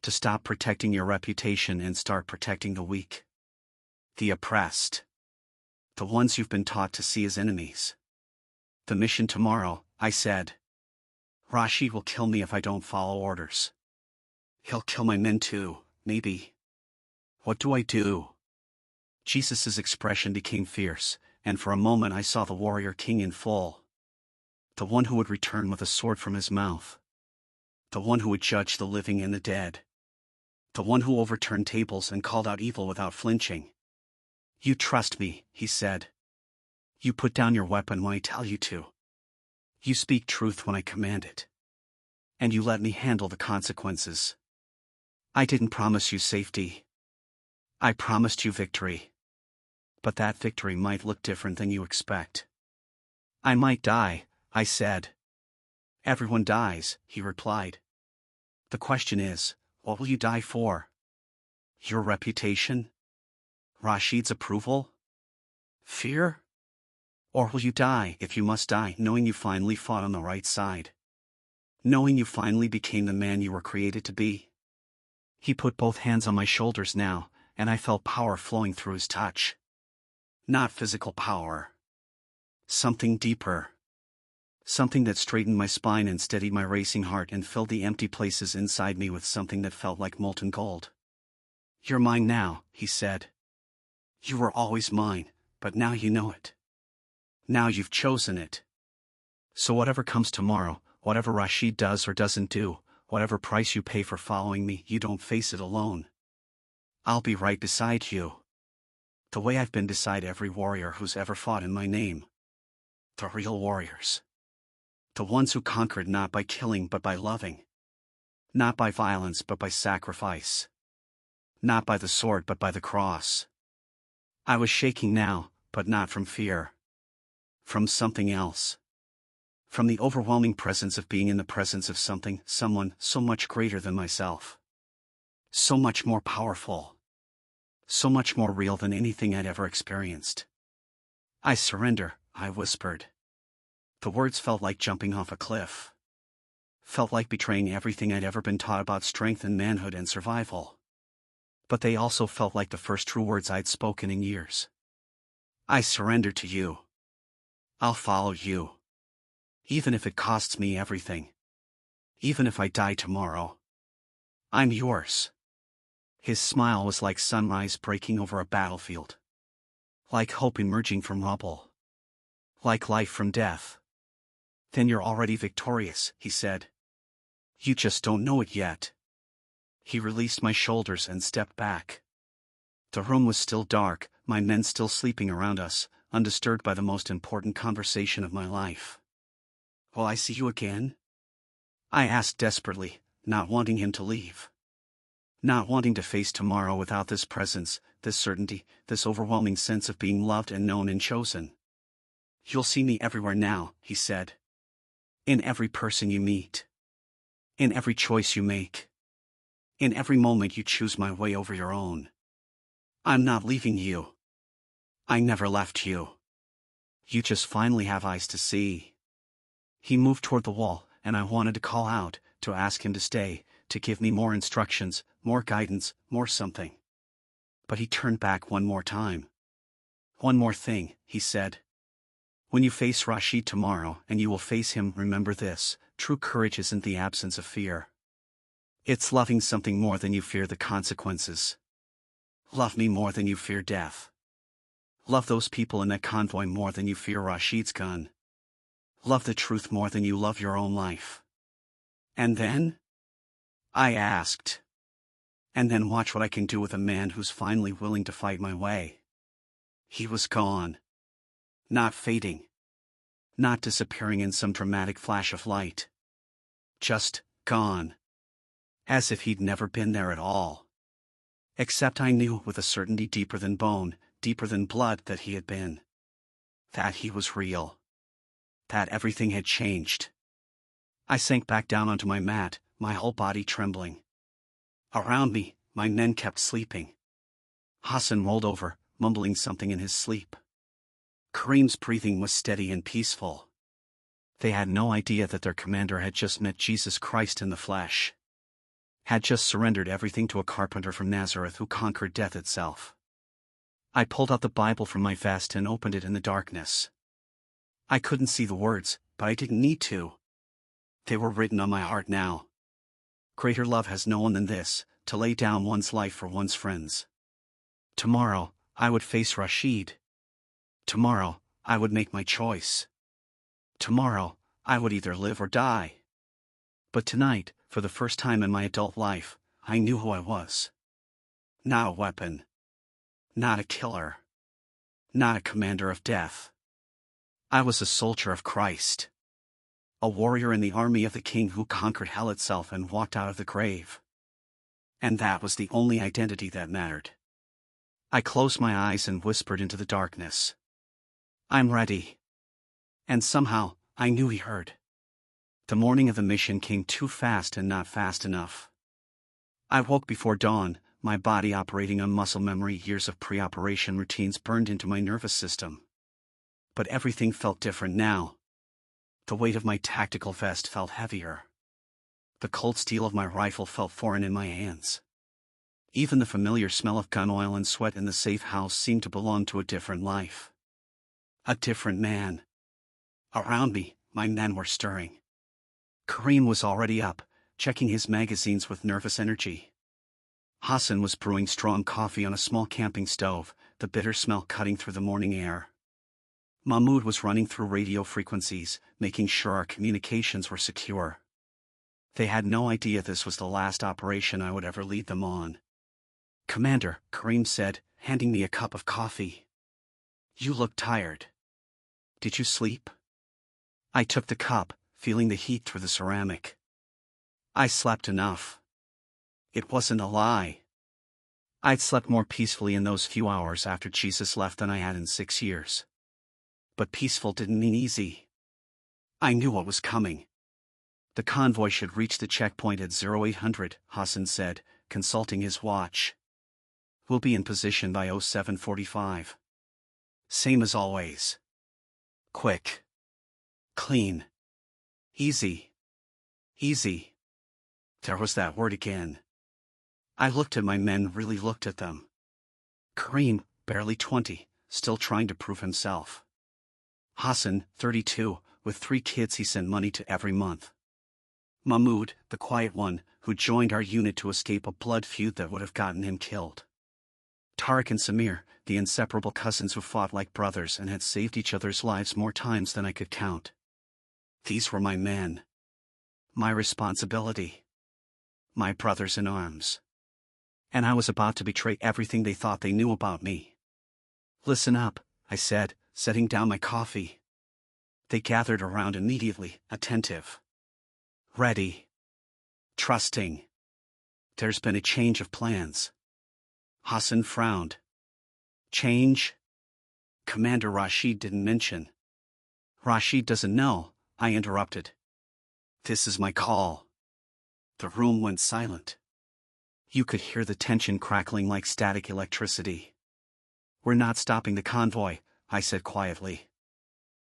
To stop protecting your reputation and start protecting the weak. The oppressed. The ones you've been taught to see as enemies. The mission tomorrow, I said. Rashid will kill me if I don't follow orders. He'll kill my men too, maybe. What do I do? Jesus' expression became fierce, and for a moment I saw the warrior king in full. The one who would return with a sword from his mouth. The one who would judge the living and the dead. The one who overturned tables and called out evil without flinching. You trust me, he said. You put down your weapon when I tell you to. You speak truth when I command it. And you let me handle the consequences. I didn't promise you safety. I promised you victory. But that victory might look different than you expect. I might die, I said. Everyone dies, he replied. The question is, what will you die for? Your reputation? Rashid's approval? Fear? Or will you die, if you must die, knowing you finally fought on the right side? Knowing you finally became the man you were created to be? He put both hands on my shoulders now, and I felt power flowing through his touch. Not physical power. Something deeper. Something that straightened my spine and steadied my racing heart and filled the empty places inside me with something that felt like molten gold. You're mine now, he said. You were always mine, but now you know it. Now you've chosen it. So whatever comes tomorrow, whatever Rashid does or doesn't do, whatever price you pay for following me, you don't face it alone. I'll be right beside you. The way I've been beside every warrior who's ever fought in my name. The real warriors. The ones who conquered not by killing but by loving. Not by violence but by sacrifice. Not by the sword but by the cross. I was shaking now, but not from fear. From something else. From the overwhelming presence of being in the presence of something, someone so much greater than myself. So much more powerful. So much more real than anything I'd ever experienced. I surrender, I whispered. The words felt like jumping off a cliff. Felt like betraying everything I'd ever been taught about strength and manhood and survival. But they also felt like the first true words I'd spoken in years. I surrender to you. I'll follow you. Even if it costs me everything. Even if I die tomorrow. I'm yours. His smile was like sunrise breaking over a battlefield. Like hope emerging from rubble. Like life from death. Then you're already victorious, he said. You just don't know it yet. He released my shoulders and stepped back. The room was still dark, my men still sleeping around us, undisturbed by the most important conversation of my life. Will I see you again? I asked desperately, not wanting him to leave. Not wanting to face tomorrow without this presence, this certainty, this overwhelming sense of being loved and known and chosen. You'll see me everywhere now, he said. In every person you meet. In every choice you make. In every moment you choose my way over your own. I'm not leaving you. I never left you. You just finally have eyes to see. He moved toward the wall, and I wanted to call out, to ask him to stay, to give me more instructions, more guidance, more something. But he turned back one more time. One more thing, he said. When you face Rashid tomorrow, and you will face him, remember this: true courage isn't the absence of fear. It's loving something more than you fear the consequences. Love me more than you fear death. Love those people in that convoy more than you fear Rashid's gun. Love the truth more than you love your own life. And then? I asked. And then watch what I can do with a man who's finally willing to fight my way. He was gone. Not fading. Not disappearing in some dramatic flash of light. Just gone. As if he'd never been there at all. Except I knew with a certainty deeper than bone, deeper than blood, that he had been. That he was real. That everything had changed. I sank back down onto my mat, my whole body trembling. Around me, my men kept sleeping. Hassan rolled over, mumbling something in his sleep. Kareem's breathing was steady and peaceful. They had no idea that their commander had just met Jesus Christ in the flesh. Had just surrendered everything to a carpenter from Nazareth who conquered death itself. I pulled out the Bible from my vest and opened it in the darkness. I couldn't see the words, but I didn't need to. They were written on my heart now. Greater love has no one than this, to lay down one's life for one's friends. Tomorrow, I would face Rashid. Tomorrow, I would make my choice. Tomorrow, I would either live or die. But tonight, for the first time in my adult life, I knew who I was. Not a weapon. Not a killer. Not a commander of death. I was a soldier of Christ. A warrior in the army of the King who conquered hell itself and walked out of the grave. And that was the only identity that mattered. I closed my eyes and whispered into the darkness. I'm ready. And somehow, I knew he heard. The morning of the mission came too fast and not fast enough. I woke before dawn, my body operating on muscle memory. Years of pre-operation routines burned into my nervous system. But everything felt different now. The weight of my tactical vest felt heavier. The cold steel of my rifle felt foreign in my hands. Even the familiar smell of gun oil and sweat in the safe house seemed to belong to a different life. A different man. Around me, my men were stirring. Kareem was already up, checking his magazines with nervous energy. Hassan was brewing strong coffee on a small camping stove, the bitter smell cutting through the morning air. Mahmoud was running through radio frequencies, making sure our communications were secure. They had no idea this was the last operation I would ever lead them on. "Commander," Kareem said, handing me a cup of coffee. "You look tired. Did you sleep?" I took the cup, feeling the heat through the ceramic. I slept enough. It wasn't a lie. I'd slept more peacefully in those few hours after Jesus left than I had in 6 years. But peaceful didn't mean easy. I knew what was coming. "The convoy should reach the checkpoint at 0800, Hassan said, consulting his watch. "We'll be in position by 0745. Same as always. Quick. Clean. Easy. Easy." There was that word again. I looked at my men, really looked at them. Kareem, barely 20, still trying to prove himself. Hassan, 32, with 3 kids he sent money to every month. Mahmoud, the quiet one, who joined our unit to escape a blood feud that would have gotten him killed. Tariq and Samir, the inseparable cousins who fought like brothers and had saved each other's lives more times than I could count. These were my men. My responsibility. My brothers in arms. And I was about to betray everything they thought they knew about me. "Listen up," I said, setting down my coffee. They gathered around immediately, attentive. Ready. Trusting. "There's been a change of plans." Hassan frowned. "Change?" "Commander Rashid didn't mention." "Rashid doesn't know," I interrupted. "This is my call." The room went silent. You could hear the tension crackling like static electricity. "We're not stopping the convoy," I said quietly.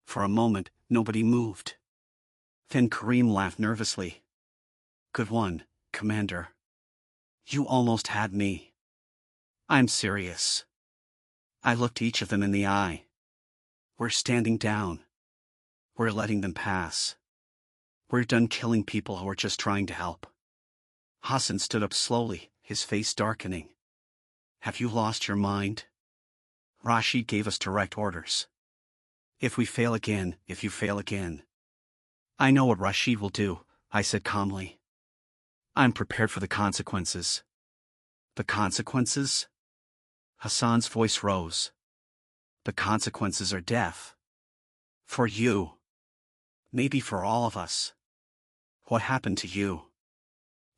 For a moment, nobody moved. Then Kareem laughed nervously. "Good one, Commander. You almost had me." "I'm serious." I looked each of them in the eye. "We're standing down. We're letting them pass. We're done killing people who are just trying to help." Hassan stood up slowly, his face darkening. "Have you lost your mind? Rashid gave us direct orders. If we fail again, if you fail again." "I know what Rashid will do," I said calmly. "I'm prepared for the consequences." "The consequences?" Hassan's voice rose. "The consequences are death. For you. Maybe for all of us. What happened to you?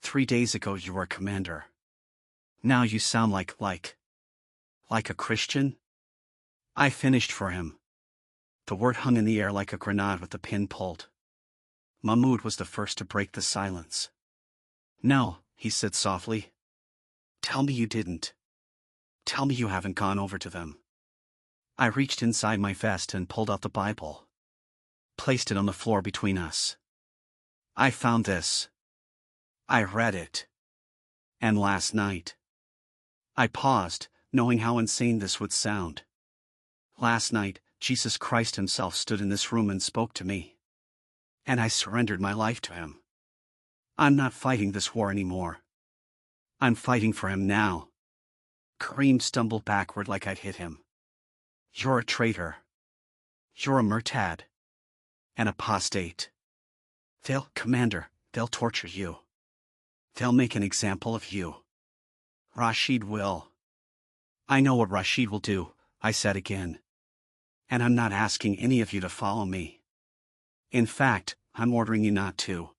3 days ago you were a commander. Now you sound like a Christian?" I finished for him. The word hung in the air like a grenade with the pin pulled. Mahmoud was the first to break the silence. "No," he said softly. "Tell me you didn't. Tell me you haven't gone over to them." I reached inside my vest and pulled out the Bible. Placed it on the floor between us. "I found this. I read it. And last night." I paused, knowing how insane this would sound. "Last night, Jesus Christ himself stood in this room and spoke to me. And I surrendered my life to him. I'm not fighting this war anymore. I'm fighting for him now." Kareem stumbled backward like I'd hit him. "You're a traitor. You're a murtad. An apostate. Commander, they'll torture you. They'll make an example of you. Rashid will." "I know what Rashid will do," I said again. "And I'm not asking any of you to follow me. In fact, I'm ordering you not to.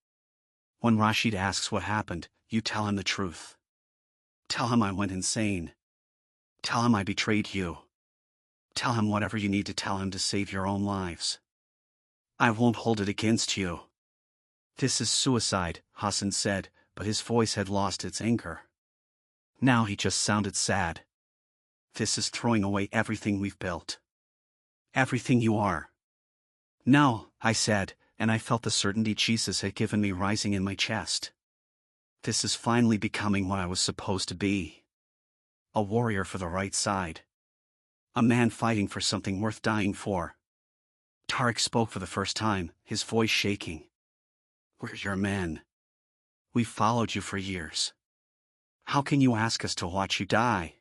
When Rashid asks what happened, you tell him the truth. Tell him I went insane. Tell him I betrayed you. Tell him whatever you need to tell him to save your own lives. I won't hold it against you." "This is suicide," Hassan said, but his voice had lost its anger. Now he just sounded sad. "This is throwing away everything we've built. Everything you are." "No," I said, and I felt the certainty Jesus had given me rising in my chest. "This is finally becoming what I was supposed to be. A warrior for the right side. A man fighting for something worth dying for." Tariq spoke for the first time, his voice shaking. "We're your men. We've followed you for years. How can you ask us to watch you die?"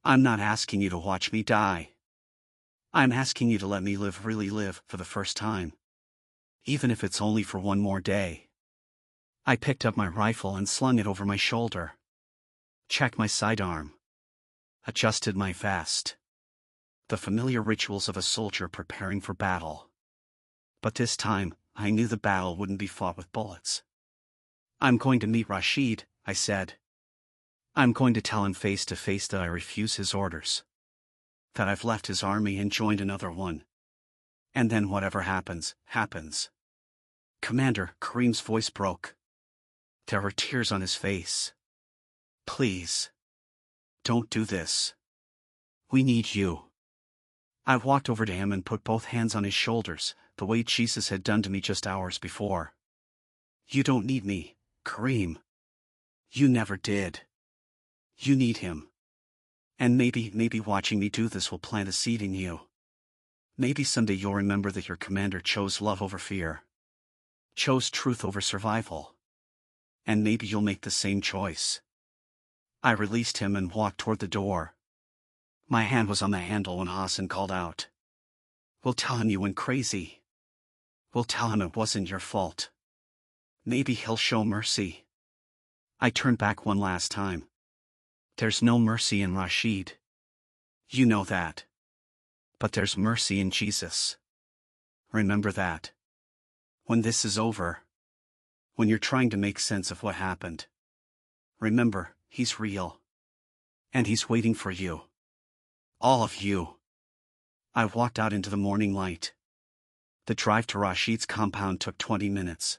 I'm not asking you to watch me die. I'm asking you to let me live, really live, for the first time. Even if it's only for one more day. I picked up my rifle and slung it over my shoulder. Checked my sidearm. Adjusted my vest. The familiar rituals of a soldier preparing for battle. But this time, I knew the battle wouldn't be fought with bullets. I'm going to meet Rashid, I said. I'm going to tell him face to face that I refuse his orders. That I've left his army and joined another one. And then whatever happens, happens. Commander, Kareem's voice broke. There were tears on his face. Please. Don't do this. We need you. I walked over to him and put both hands on his shoulders, the way Jesus had done to me just hours before. You don't need me, Kareem. You never did. You need him. And maybe watching me do this will plant a seed in you. Maybe someday you'll remember that your commander chose love over fear. Chose truth over survival. And maybe you'll make the same choice. I released him and walked toward the door. My hand was on the handle when Hassan called out. We'll tell him you went crazy. We'll tell him it wasn't your fault. Maybe he'll show mercy. I turned back one last time. There's no mercy in Rashid. You know that. But there's mercy in Jesus. Remember that. When this is over. When you're trying to make sense of what happened. Remember, he's real. And he's waiting for you. All of you. I walked out into the morning light. The drive to Rashid's compound took 20 minutes.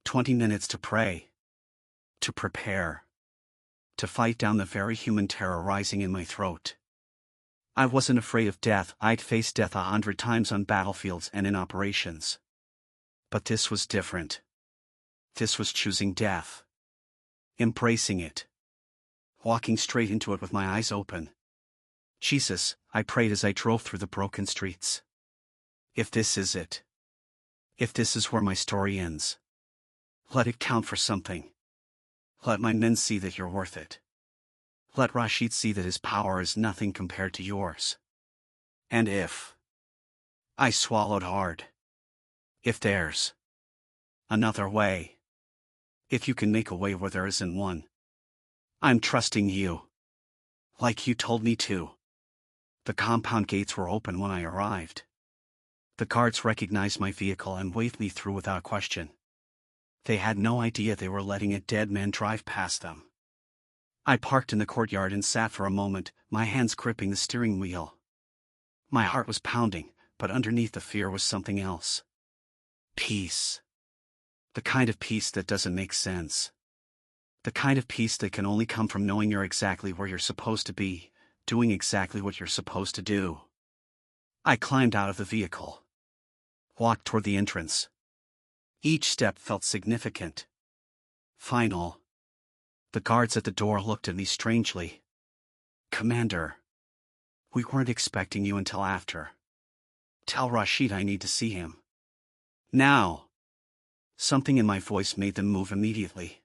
20 minutes to pray. To prepare. To fight down the very human terror rising in my throat. I wasn't afraid of death. I'd faced death 100 times on battlefields and in operations. But this was different. This was choosing death. Embracing it. Walking straight into it with my eyes open. Jesus, I prayed as I drove through the broken streets. If this is it. If this is where my story ends. Let it count for something. Let my men see that you're worth it. Let Rashid see that his power is nothing compared to yours. And if. I swallowed hard. If there's. Another way. If you can make a way where there isn't one. I'm trusting you. Like you told me to. The compound gates were open when I arrived. The guards recognized my vehicle and waved me through without question. They had no idea they were letting a dead man drive past them. I parked in the courtyard and sat for a moment, my hands gripping the steering wheel. My heart was pounding, but underneath the fear was something else. Peace. The kind of peace that doesn't make sense. The kind of peace that can only come from knowing you're exactly where you're supposed to be, doing exactly what you're supposed to do. I climbed out of the vehicle. Walked toward the entrance. Each step felt significant. Final. The guards at the door looked at me strangely. Commander. We weren't expecting you until after. Tell Rashid I need to see him. Now. Something in my voice made them move immediately.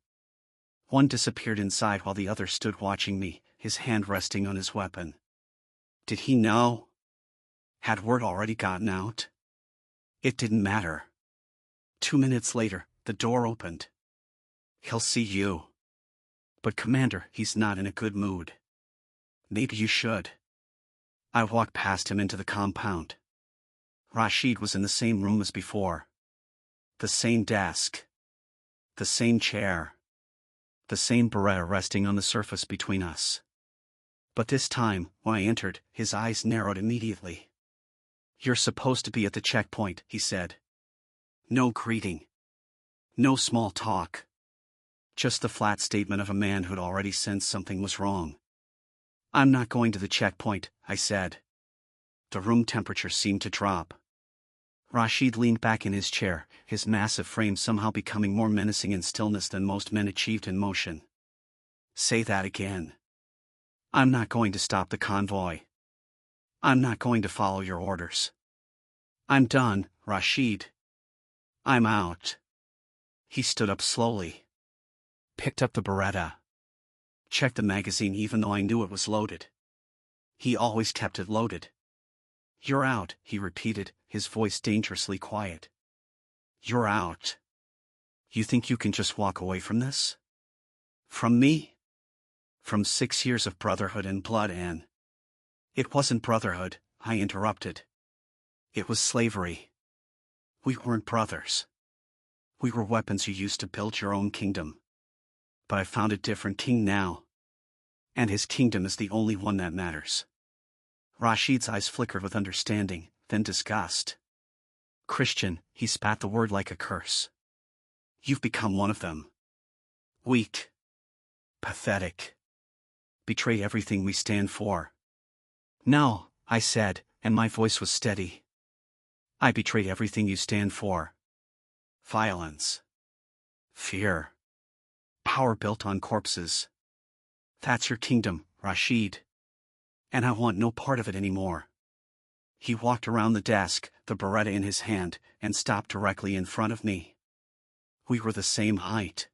One disappeared inside while the other stood watching me, his hand resting on his weapon. Did he know? Had word already gotten out? It didn't matter. 2 minutes later, the door opened. He'll see you. But Commander, he's not in a good mood. Maybe you should. I walked past him into the compound. Rashid was in the same room as before. The same desk. The same chair. The same Beretta resting on the surface between us. But this time, when I entered, his eyes narrowed immediately. You're supposed to be at the checkpoint, he said. No greeting. No small talk. Just the flat statement of a man who'd already sensed something was wrong. I'm not going to the checkpoint, I said. The room temperature seemed to drop. Rashid leaned back in his chair, his massive frame somehow becoming more menacing in stillness than most men achieved in motion. Say that again. I'm not going to stop the convoy. I'm not going to follow your orders. I'm done, Rashid. I'm out. He stood up slowly. Picked up the Beretta. Checked the magazine even though I knew it was loaded. He always kept it loaded. "You're out," he repeated, his voice dangerously quiet. "You're out. You think you can just walk away from this? From me? From 6 years of brotherhood and blood and—" "It wasn't brotherhood," I interrupted. "It was slavery. We weren't brothers. We were weapons you used to build your own kingdom. But I found a different king now. And his kingdom is the only one that matters." Rashid's eyes flickered with understanding, then disgust. "Christian," he spat the word like a curse. "You've become one of them. Weak. Pathetic. Betray everything we stand for." "No," I said, and my voice was steady. "I betrayed everything you stand for. Violence. Fear. Power built on corpses. That's your kingdom, Rashid. And I want no part of it anymore." He walked around the desk, the Beretta in his hand, and stopped directly in front of me. We were the same height.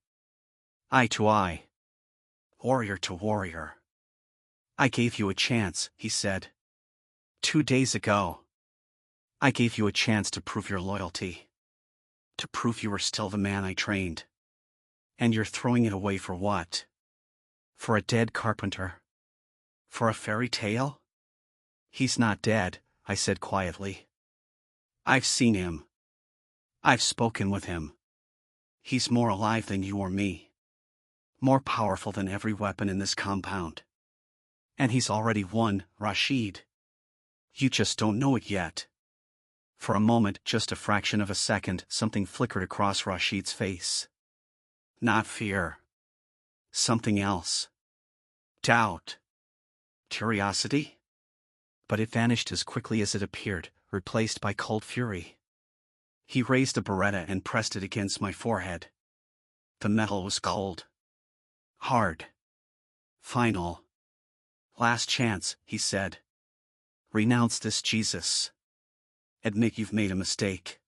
Eye to eye. Warrior to warrior. "I gave you a chance," he said. 2 days ago. I gave you a chance to prove your loyalty. To prove you were still the man I trained. And you're throwing it away for what? For a dead carpenter? For a fairy tale?" "He's not dead," I said quietly. "I've seen him. I've spoken with him. He's more alive than you or me. More powerful than every weapon in this compound. And he's already won, Rashid. You just don't know it yet." For a moment, just a fraction of a second, something flickered across Rashid's face. Not fear. Something else. Doubt. Curiosity? But it vanished as quickly as it appeared, replaced by cold fury. He raised a Beretta and pressed it against my forehead. The metal was cold. Hard. Final. "Last chance," he said. "Renounce this Jesus. Admit you've made a mistake.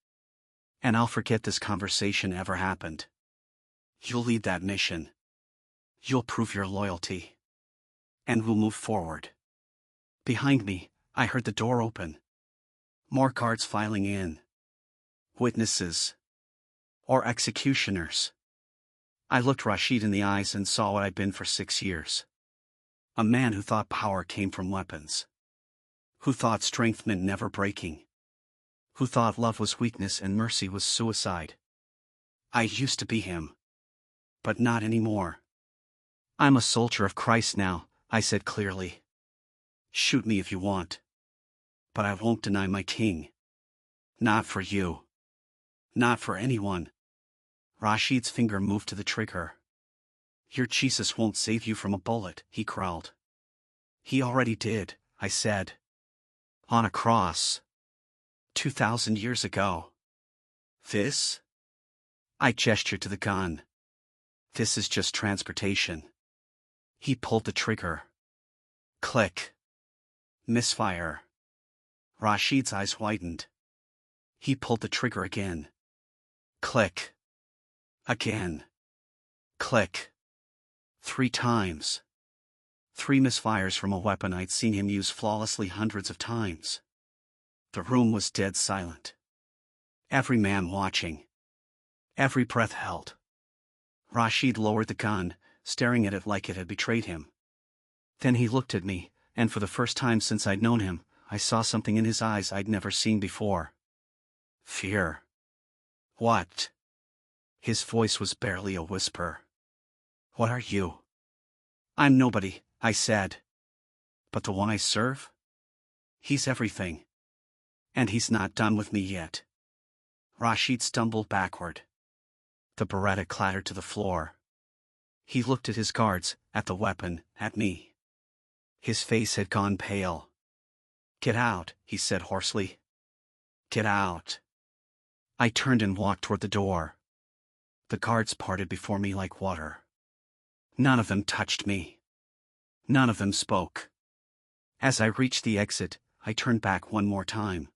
And I'll forget this conversation ever happened. You'll lead that mission. You'll prove your loyalty. And we'll move forward." Behind me, I heard the door open. More guards filing in. Witnesses. Or executioners. I looked Rashid in the eyes and saw what I'd been for 6 years. A man who thought power came from weapons. Who thought strength meant never breaking. Who thought love was weakness and mercy was suicide. I used to be him. But not anymore. "I'm a soldier of Christ now," I said clearly. "Shoot me if you want. But I won't deny my king. Not for you. Not for anyone." Rashid's finger moved to the trigger. "Your Jesus won't save you from a bullet," he growled. "He already did," I said. "On a cross. 2,000 years ago. This?" I gestured to the gun. "This is just transportation." He pulled the trigger. Click. Misfire. Rashid's eyes widened. He pulled the trigger again. Click. Again. Click. 3 times. 3 misfires from a weapon I'd seen him use flawlessly hundreds of times. The room was dead silent. Every man watching. Every breath held. Rashid lowered the gun, staring at it like it had betrayed him. Then he looked at me, and for the first time since I'd known him, I saw something in his eyes I'd never seen before. Fear. "What?" His voice was barely a whisper. "What are you?" "I'm nobody," I said. "But the one I serve? He's everything. And he's not done with me yet." Rashid stumbled backward. The Beretta clattered to the floor. He looked at his guards, at the weapon, at me. His face had gone pale. "Get out," he said hoarsely. "Get out." I turned and walked toward the door. The guards parted before me like water. None of them touched me. None of them spoke. As I reached the exit, I turned back one more time.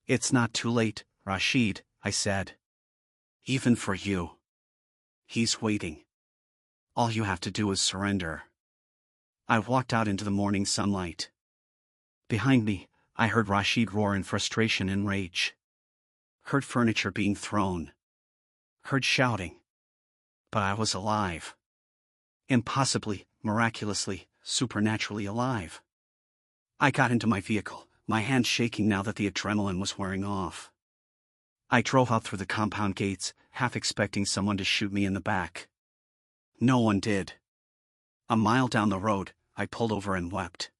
"It's not too late, Rashid," I said. "Even for you. He's waiting. All you have to do is surrender." I walked out into the morning sunlight. Behind me, I heard Rashid roar in frustration and rage. Heard furniture being thrown. Heard shouting. But I was alive. Impossibly, miraculously, supernaturally alive. I got into my vehicle, my hands shaking now that the adrenaline was wearing off. I drove out through the compound gates, half expecting someone to shoot me in the back. No one did. A mile down the road, I pulled over and wept.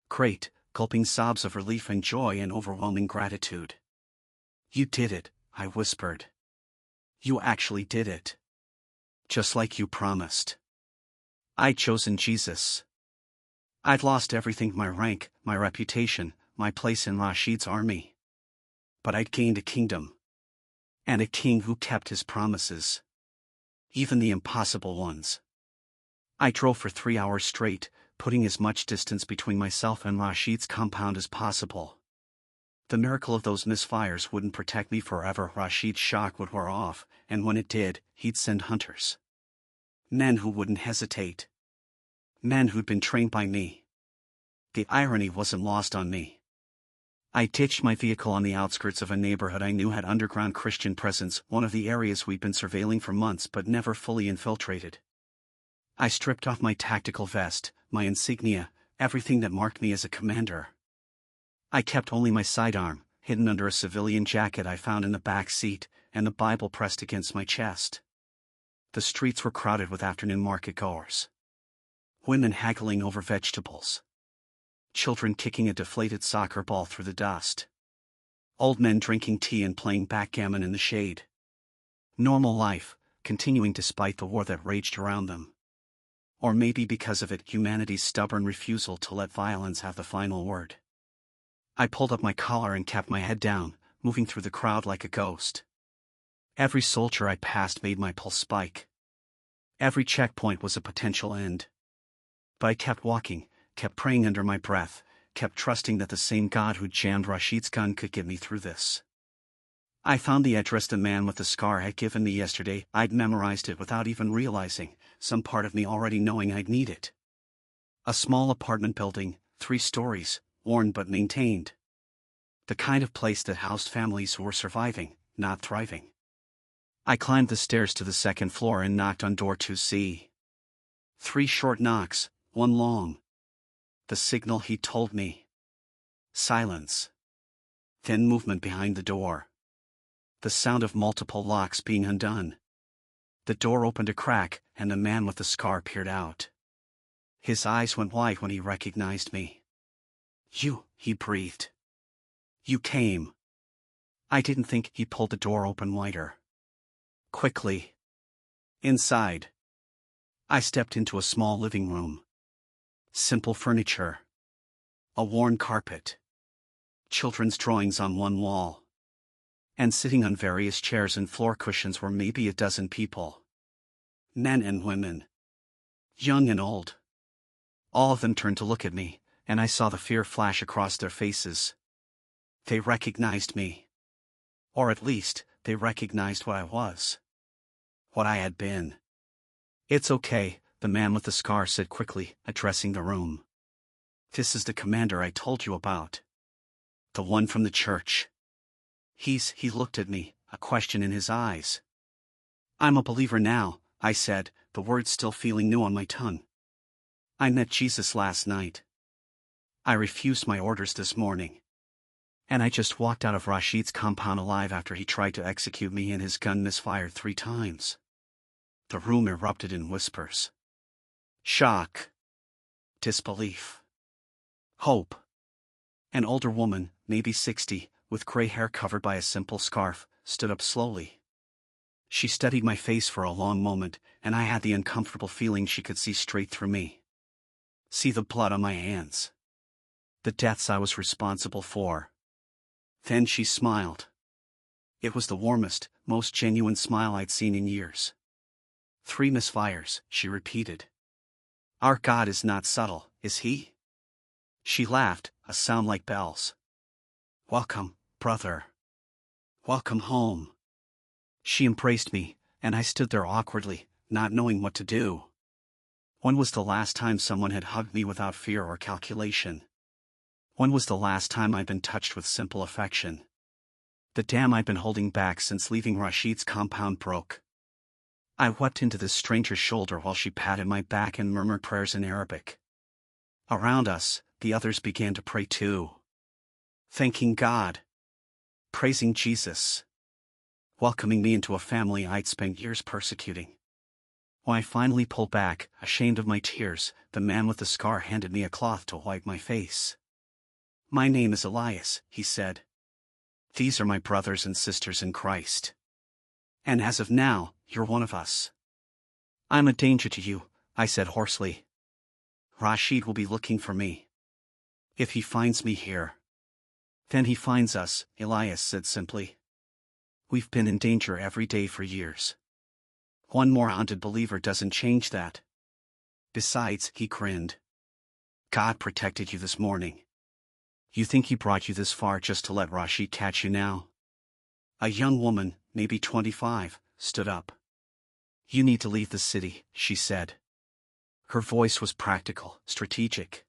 Great, gulping sobs of relief and joy and overwhelming gratitude. You did it, I whispered. You actually did it. Just like you promised. I'd chosen Jesus. I'd lost everything, my rank, my reputation, my place in Rashid's army. But I'd gained a kingdom. And a king who kept his promises. Even the impossible ones. I drove for 3 hours straight, putting as much distance between myself and Rashid's compound as possible. The miracle of those misfires wouldn't protect me forever. Rashid's shock would wear off, and when it did, he'd send hunters. Men who wouldn't hesitate. Men who'd been trained by me. The irony wasn't lost on me. I ditched my vehicle on the outskirts of a neighborhood I knew had underground Christian presence, one of the areas we'd been surveilling for months but never fully infiltrated. I stripped off my tactical vest, my insignia, everything that marked me as a commander. I kept only my sidearm, hidden under a civilian jacket I found in the back seat, and the Bible pressed against my chest. The streets were crowded with afternoon market-goers. Women haggling over vegetables. Children kicking a deflated soccer ball through the dust. Old men drinking tea and playing backgammon in the shade. Normal life, continuing despite the war that raged around them. Or maybe because of it, humanity's stubborn refusal to let violence have the final word. I pulled up my collar and kept my head down, moving through the crowd like a ghost. Every soldier I passed made my pulse spike. Every checkpoint was a potential end. But I kept walking, kept praying under my breath, kept trusting that the same God who jammed Rashid's gun could get me through this. I found the address the man with the scar had given me yesterday. I'd memorized it without even realizing, some part of me already knowing I'd need it. A small apartment building, 3 stories, worn but maintained. The kind of place that housed families who were surviving, not thriving. I climbed the stairs to the 2nd floor and knocked on door 2C. 3 short knocks, 1 long. The signal he told me. Silence. Then movement behind the door. The sound of multiple locks being undone. The door opened a crack, and the man with the scar peered out. His eyes went wide when he recognized me. You, he breathed. You came. I didn't think. He pulled the door open wider. Quickly. Inside. I stepped into a small living room. Simple furniture. A worn carpet. Children's drawings on one wall. And sitting on various chairs and floor cushions were maybe a dozen people. Men and women. Young and old. All of them turned to look at me, and I saw the fear flash across their faces. They recognized me. Or at least, they recognized what I was. What I had been. It's okay, the man with the scar said quickly, addressing the room. This is the commander I told you about. The one from the church. He looked at me, a question in his eyes. I'm a believer now, I said, the words still feeling new on my tongue. I met Jesus last night. I refused my orders this morning. And I just walked out of Rashid's compound alive after he tried to execute me and his gun misfired 3 times. The room erupted in whispers. Shock. Disbelief. Hope. An older woman, maybe 60, with gray hair covered by a simple scarf, stood up slowly. She studied my face for a long moment, and I had the uncomfortable feeling she could see straight through me. See the blood on my hands. The deaths I was responsible for. Then she smiled. It was the warmest, most genuine smile I'd seen in years. 3 misfires, she repeated. Our God is not subtle, is he? She laughed, a sound like bells. Welcome, brother. Welcome home. She embraced me, and I stood there awkwardly, not knowing what to do. When was the last time someone had hugged me without fear or calculation? When was the last time I'd been touched with simple affection? The dam I'd been holding back since leaving Rashid's compound broke. I wept into this stranger's shoulder while she patted my back and murmured prayers in Arabic. Around us, the others began to pray too. Thanking God. Praising Jesus. Welcoming me into a family I'd spent years persecuting. When I finally pulled back, ashamed of my tears, the man with the scar handed me a cloth to wipe my face. My name is Elias, he said. These are my brothers and sisters in Christ. And as of now, you're one of us. I'm a danger to you, I said hoarsely. Rashid will be looking for me. If he finds me here. Then he finds us, Elias said simply. We've been in danger every day for years. One more haunted believer doesn't change that. Besides, he grinned. God protected you this morning. You think he brought you this far just to let Rashid catch you now? A young woman, maybe 25, stood up. You need to leave the city, she said. Her voice was practical, strategic.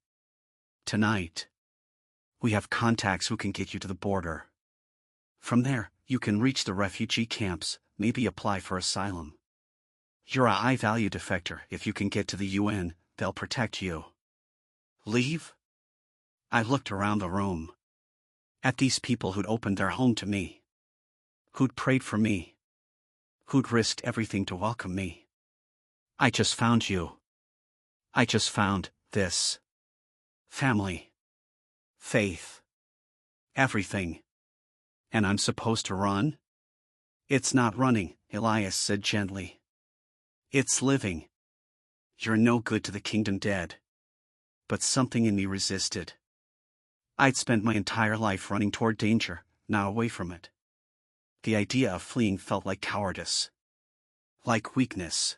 Tonight. We have contacts who can get you to the border. From there, you can reach the refugee camps, maybe apply for asylum. You're a high-value defector. If you can get to the UN, they'll protect you. Leave? I looked around the room. At these people who'd opened their home to me. Who'd prayed for me. Who'd risked everything to welcome me. I just found you. I just found this. Family. Faith. Everything. And I'm supposed to run? It's not running, Elias said gently. It's living. You're no good to the kingdom dead. But something in me resisted. I'd spent my entire life running toward danger, not away from it. The idea of fleeing felt like cowardice. Like weakness.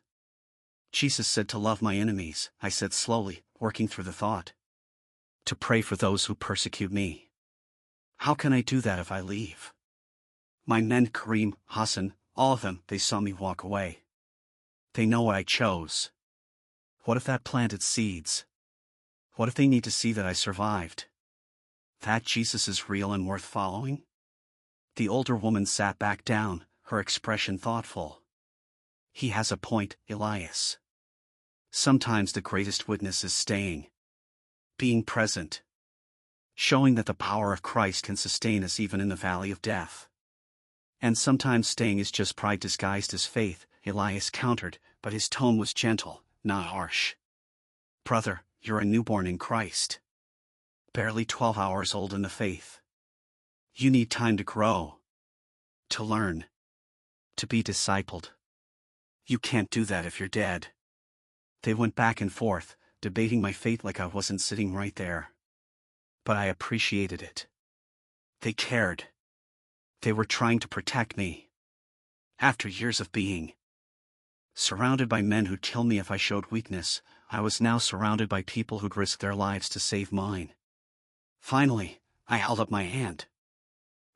Jesus said to love my enemies, I said slowly, working through the thought. To pray for those who persecute me. How can I do that if I leave? My men, Kareem, Hassan, all of them, they saw me walk away. They know what I chose. What if that planted seeds? What if they need to see that I survived? That Jesus is real and worth following? The older woman sat back down, her expression thoughtful. He has a point, Elias. Sometimes the greatest witness is staying. Being present. Showing that the power of Christ can sustain us even in the valley of death. And sometimes staying is just pride disguised as faith, Elias countered, but his tone was gentle, not harsh. Brother, you're a newborn in Christ. Barely 12 hours old in the faith. You need time to grow. To learn. To be discipled. You can't do that if you're dead. They went back and forth, debating my fate like I wasn't sitting right there. But I appreciated it. They cared. They were trying to protect me. After years of being surrounded by men who'd kill me if I showed weakness, I was now surrounded by people who'd risk their lives to save mine. Finally, I held up my hand.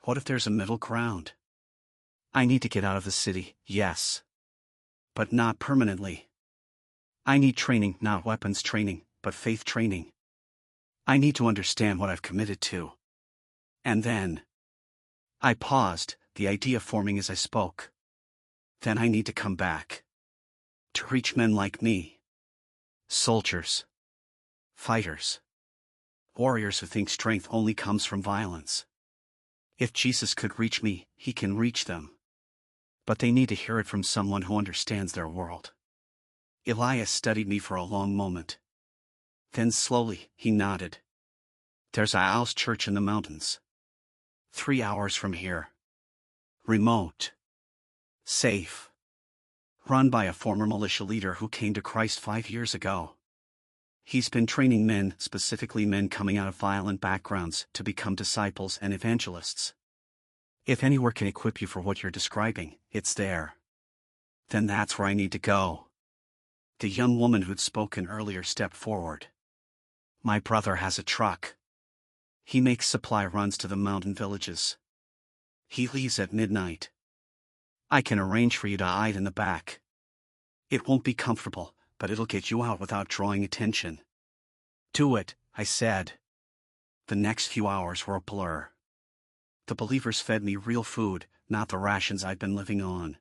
What if there's a middle ground? I need to get out of the city, yes. But not permanently. I need training, not weapons training, but faith training. I need to understand what I've committed to. And then. I paused, the idea forming as I spoke. Then I need to come back. To reach men like me. Soldiers. Fighters. Warriors who think strength only comes from violence. If Jesus could reach me, he can reach them. But they need to hear it from someone who understands their world. Elias studied me for a long moment. Then slowly, he nodded. There's a house church in the mountains. 3 hours from here. Remote. Safe. Run by a former militia leader who came to Christ 5 years ago. He's been training men, specifically men coming out of violent backgrounds, to become disciples and evangelists. If anywhere can equip you for what you're describing, it's there. Then that's where I need to go. The young woman who'd spoken earlier stepped forward. My brother has a truck. He makes supply runs to the mountain villages. He leaves at midnight. I can arrange for you to hide in the back. It won't be comfortable, but it'll get you out without drawing attention. Do it, I said. The next few hours were a blur. The believers fed me real food, not the rations I'd been living on.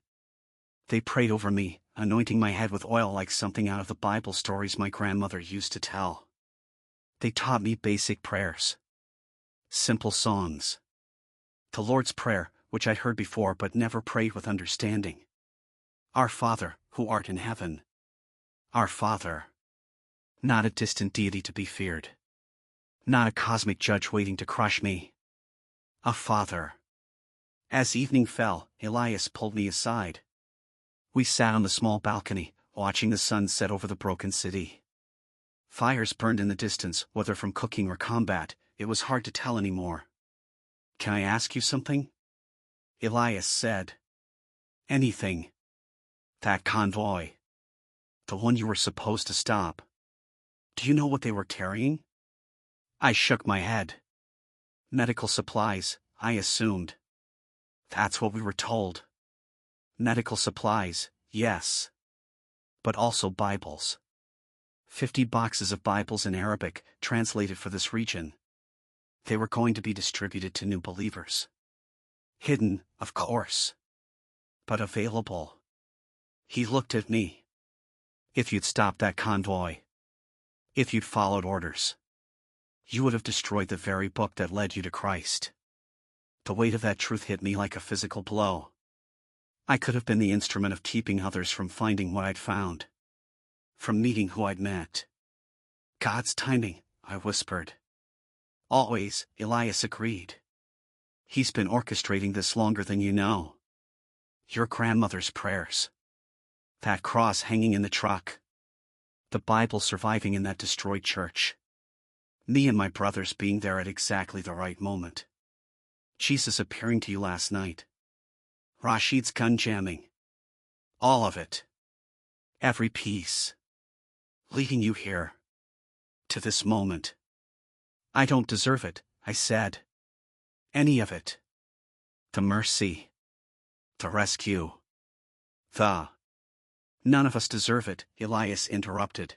They prayed over me, anointing my head with oil like something out of the Bible stories my grandmother used to tell. They taught me basic prayers. Simple songs. The Lord's Prayer, which I'd heard before but never prayed with understanding. Our Father, who art in heaven. Our Father. Not a distant deity to be feared. Not a cosmic judge waiting to crush me. A Father. As evening fell, Elias pulled me aside. We sat on the small balcony, watching the sun set over the broken city. Fires burned in the distance, whether from cooking or combat, it was hard to tell anymore. "Can I ask you something?" Elias said. "Anything." "That convoy. The one you were supposed to stop. Do you know what they were carrying?" I shook my head. "Medical supplies," I assumed. "That's what we were told." Medical supplies, yes. But also Bibles. 50 boxes of Bibles in Arabic, translated for this region. They were going to be distributed to new believers. Hidden, of course. But available. He looked at me. "If you'd stopped that convoy. If you'd followed orders. You would have destroyed the very book that led you to Christ." The weight of that truth hit me like a physical blow. I could have been the instrument of keeping others from finding what I'd found. From meeting who I'd met. "God's timing," I whispered. "Always," Elias agreed. "He's been orchestrating this longer than you know. Your grandmother's prayers. That cross hanging in the truck. The Bible surviving in that destroyed church. Me and my brothers being there at exactly the right moment. Jesus appearing to you last night. Rashid's gun jamming. All of it. Every piece. Leading you here. To this moment. I don't deserve it," I said. "Any of it. The mercy. The rescue. None of us deserve it," Elias interrupted.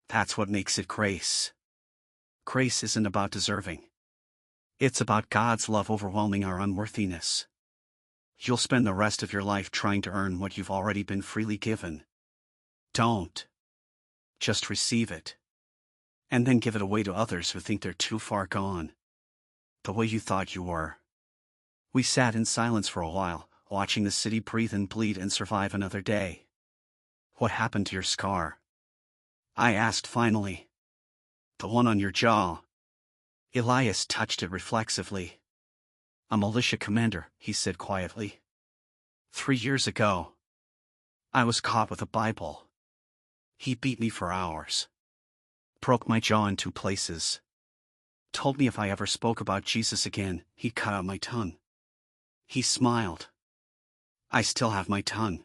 "That's what makes it grace. Grace isn't about deserving. It's about God's love overwhelming our unworthiness. You'll spend the rest of your life trying to earn what you've already been freely given. Don't. Just receive it. And then give it away to others who think they're too far gone. The way you thought you were." We sat in silence for a while, watching the city breathe and bleed and survive another day. "What happened to your scar?" I asked finally. "The one on your jaw." Elias touched it reflexively. "A militia commander," he said quietly. 3 years ago. I was caught with a Bible. He beat me for hours. Broke my jaw in 2 places. Told me if I ever spoke about Jesus again, he'd cut out my tongue. He smiled. I still have my tongue.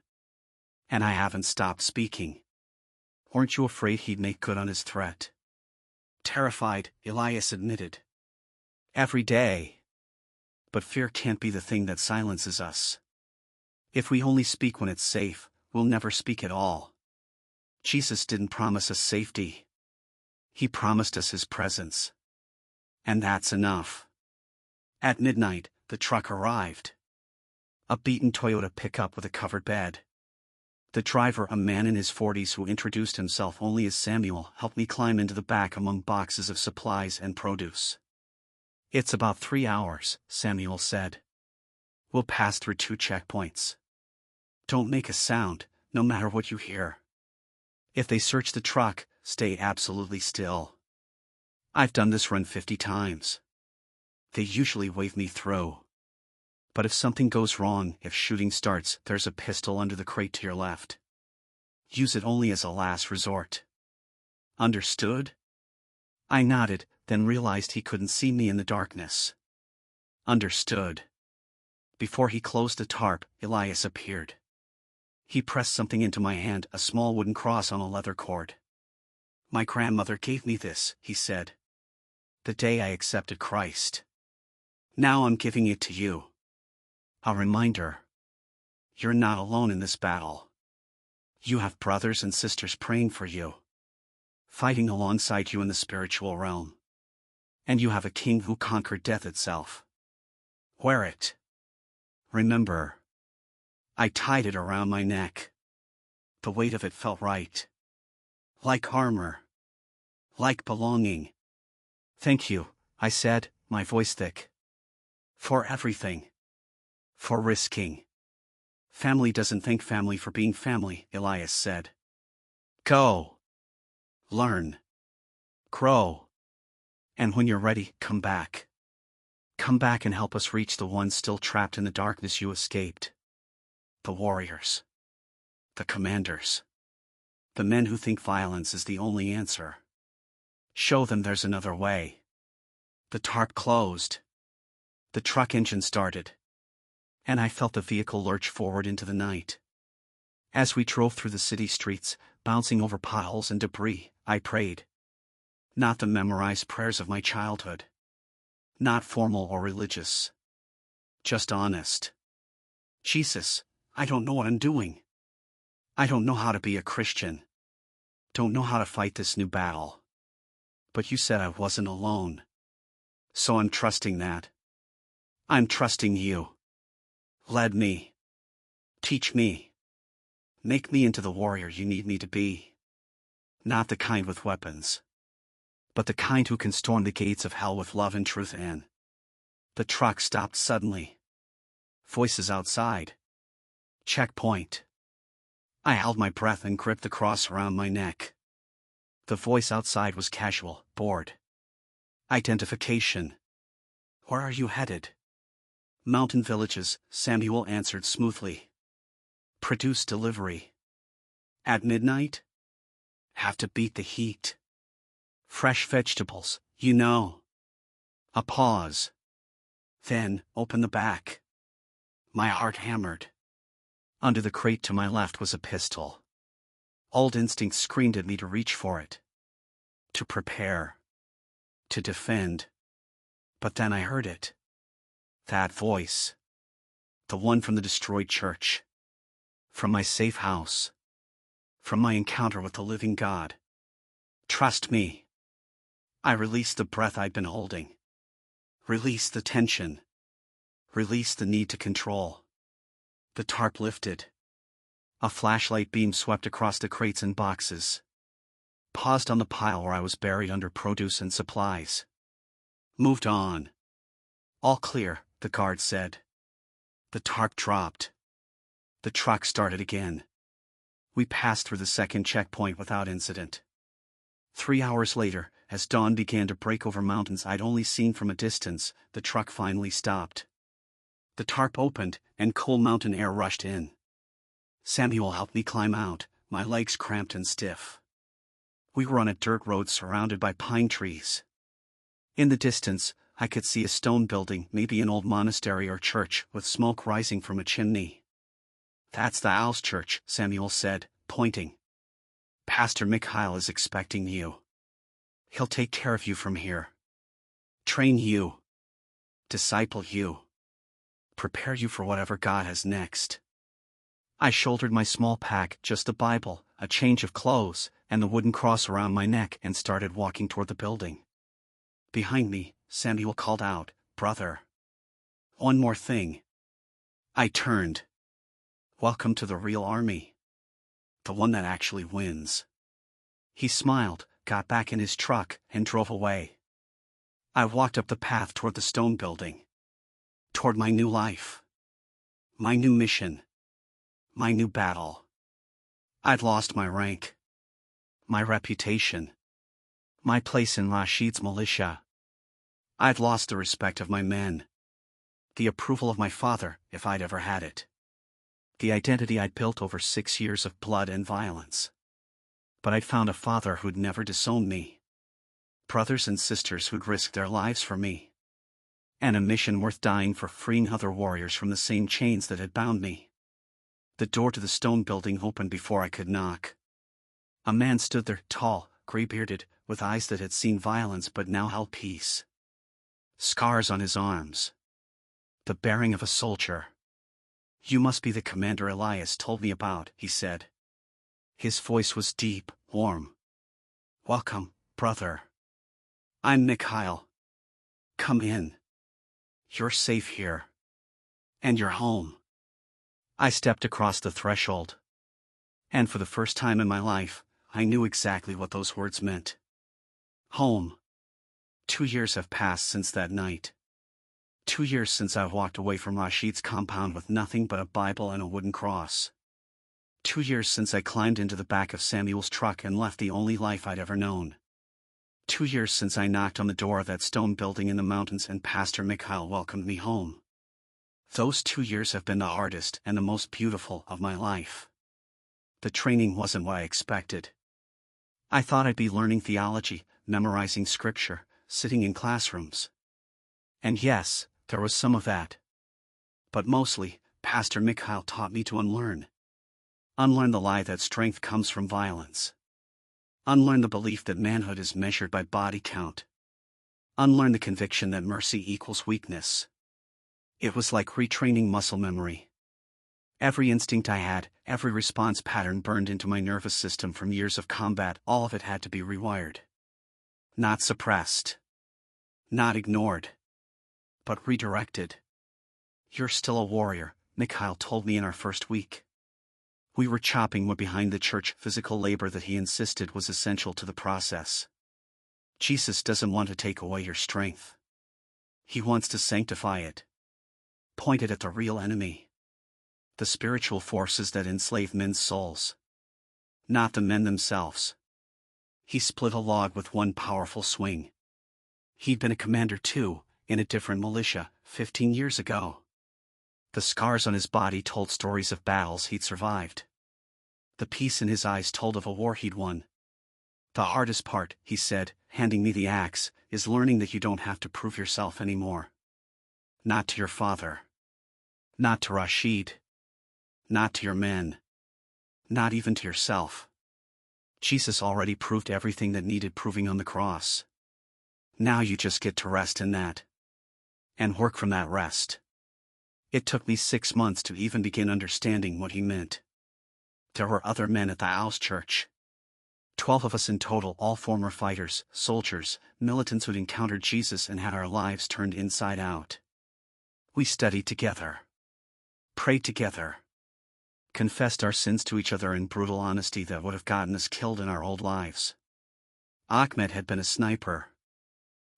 And I haven't stopped speaking. Weren't you afraid he'd make good on his threat?" "Terrified," Elias admitted. "Every day. But fear can't be the thing that silences us. If we only speak when it's safe, we'll never speak at all. Jesus didn't promise us safety. He promised us his presence. And that's enough." At midnight, the truck arrived. A beaten Toyota pickup with a covered bed. The driver, a man in his 40s who introduced himself only as Samuel, helped me climb into the back among boxes of supplies and produce. "It's about 3 hours," Samuel said. "We'll pass through 2 checkpoints. Don't make a sound, no matter what you hear. If they search the truck, stay absolutely still. I've done this run 50 times. They usually wave me through. But if something goes wrong, if shooting starts, there's a pistol under the crate to your left. Use it only as a last resort. Understood?" I nodded, then realized he couldn't see me in the darkness. "Understood." Before he closed the tarp, Elias appeared. He pressed something into my hand, a small wooden cross on a leather cord. "My grandmother gave me this," he said. "The day I accepted Christ. Now I'm giving it to you. A reminder. You're not alone in this battle. You have brothers and sisters praying for you. Fighting alongside you in the spiritual realm. And you have a king who conquered death itself. Wear it. Remember. I tied it around my neck. The weight of it felt right. Like armor. Like belonging. Thank you, I said, my voice thick. For everything. For risking. Family doesn't thank family for being family, Elias said. Go. Learn. Grow. And when you're ready, come back. Come back and help us reach the ones still trapped in the darkness you escaped. The warriors. The commanders. The men who think violence is the only answer. Show them there's another way. The tarp closed. The truck engine started. And I felt the vehicle lurch forward into the night. As we drove through the city streets, bouncing over potholes and debris, I prayed. Not the memorized prayers of my childhood. Not formal or religious. Just honest. Jesus, I don't know what I'm doing. I don't know how to be a Christian. Don't know how to fight this new battle. But you said I wasn't alone. So I'm trusting that. I'm trusting you. Lead me. Teach me. Make me into the warrior you need me to be. Not the kind with weapons. But the kind who can storm the gates of hell with love and truth. And the truck stopped suddenly. Voices outside. Checkpoint. I held my breath and gripped the cross around my neck. The voice outside was casual, bored. Identification. Where are you headed? Mountain villages, Samuel answered smoothly. Produce delivery. At midnight? Have to beat the heat. Fresh vegetables, you know. A pause. Then, open the back. My heart hammered. Under the crate to my left was a pistol. Old instinct screamed at me to reach for it. To prepare. To defend. But then I heard it. That voice. The one from the destroyed church. From my safe house. From my encounter with the living God. Trust me. I released the breath I'd been holding. Released the tension. Released the need to control. The tarp lifted. A flashlight beam swept across the crates and boxes. Paused on the pile where I was buried under produce and supplies. Moved on. All clear, the guard said. The tarp dropped. The truck started again. We passed through the second checkpoint without incident. 3 hours later, as dawn began to break over mountains I'd only seen from a distance, the truck finally stopped. The tarp opened, and cool mountain air rushed in. Samuel helped me climb out, my legs cramped and stiff. We were on a dirt road surrounded by pine trees. In the distance, I could see a stone building, maybe an old monastery or church, with smoke rising from a chimney. That's the Owl's church, Samuel said, pointing. Pastor Mikhail is expecting you. He'll take care of you from here. Train you. Disciple you. Prepare you for whatever God has next. I shouldered my small pack, just a Bible, a change of clothes, and the wooden cross around my neck, and started walking toward the building. Behind me, Samuel called out, "Brother. One more thing." I turned. Welcome to the real army. The one that actually wins. He smiled, got back in his truck, and drove away. I walked up the path toward the stone building. Toward my new life. My new mission. My new battle. I'd lost my rank. My reputation. My place in Rashid's militia. I'd lost the respect of my men. The approval of my father, if I'd ever had it. The identity I'd built over 6 years of blood and violence. But I'd found a father who'd never disowned me. Brothers and sisters who'd risked their lives for me. And a mission worth dying for, freeing other warriors from the same chains that had bound me. The door to the stone building opened before I could knock. A man stood there, tall, gray-bearded, with eyes that had seen violence but now held peace. Scars on his arms. The bearing of a soldier. "You must be the commander Elias told me about," he said. His voice was deep, warm. "Welcome, brother. I'm Mikhail. Come in. You're safe here. And you're home. I stepped across the threshold. And for the first time in my life, I knew exactly what those words meant. Home. 2 years have passed since that night. 2 years since I walked away from Rashid's compound with nothing but a Bible and a wooden cross. 2 years since I climbed into the back of Samuel's truck and left the only life I'd ever known. 2 years since I knocked on the door of that stone building in the mountains and Pastor Mikhail welcomed me home. Those 2 years have been the hardest and the most beautiful of my life. The training wasn't what I expected. I thought I'd be learning theology, memorizing scripture, sitting in classrooms. And yes, there was some of that. But mostly, Pastor Mikhail taught me to unlearn. Unlearn the lie that strength comes from violence. Unlearn the belief that manhood is measured by body count. Unlearn the conviction that mercy equals weakness. It was like retraining muscle memory. Every instinct I had, every response pattern burned into my nervous system from years of combat, all of it had to be rewired. Not suppressed. Not ignored. But redirected. You're still a warrior, Mikhail told me in our first week. We were chopping wood behind the church, physical labor that he insisted was essential to the process. Jesus doesn't want to take away your strength. He wants to sanctify it. Point it at the real enemy. The spiritual forces that enslave men's souls. Not the men themselves. He split a log with one powerful swing. He'd been a commander too, in a different militia, 15 years ago. The scars on his body told stories of battles he'd survived. The peace in his eyes told of a war he'd won. The hardest part, he said, handing me the axe, is learning that you don't have to prove yourself anymore. Not to your father. Not to Rashid. Not to your men. Not even to yourself. Jesus already proved everything that needed proving on the cross. Now you just get to rest in that. And work from that rest. It took me 6 months to even begin understanding what he meant. There were other men at the house church. 12 of us in total, all former fighters, soldiers, militants who'd encountered Jesus and had our lives turned inside out. We studied together. Prayed together. Confessed our sins to each other in brutal honesty that would have gotten us killed in our old lives. Ahmed had been a sniper.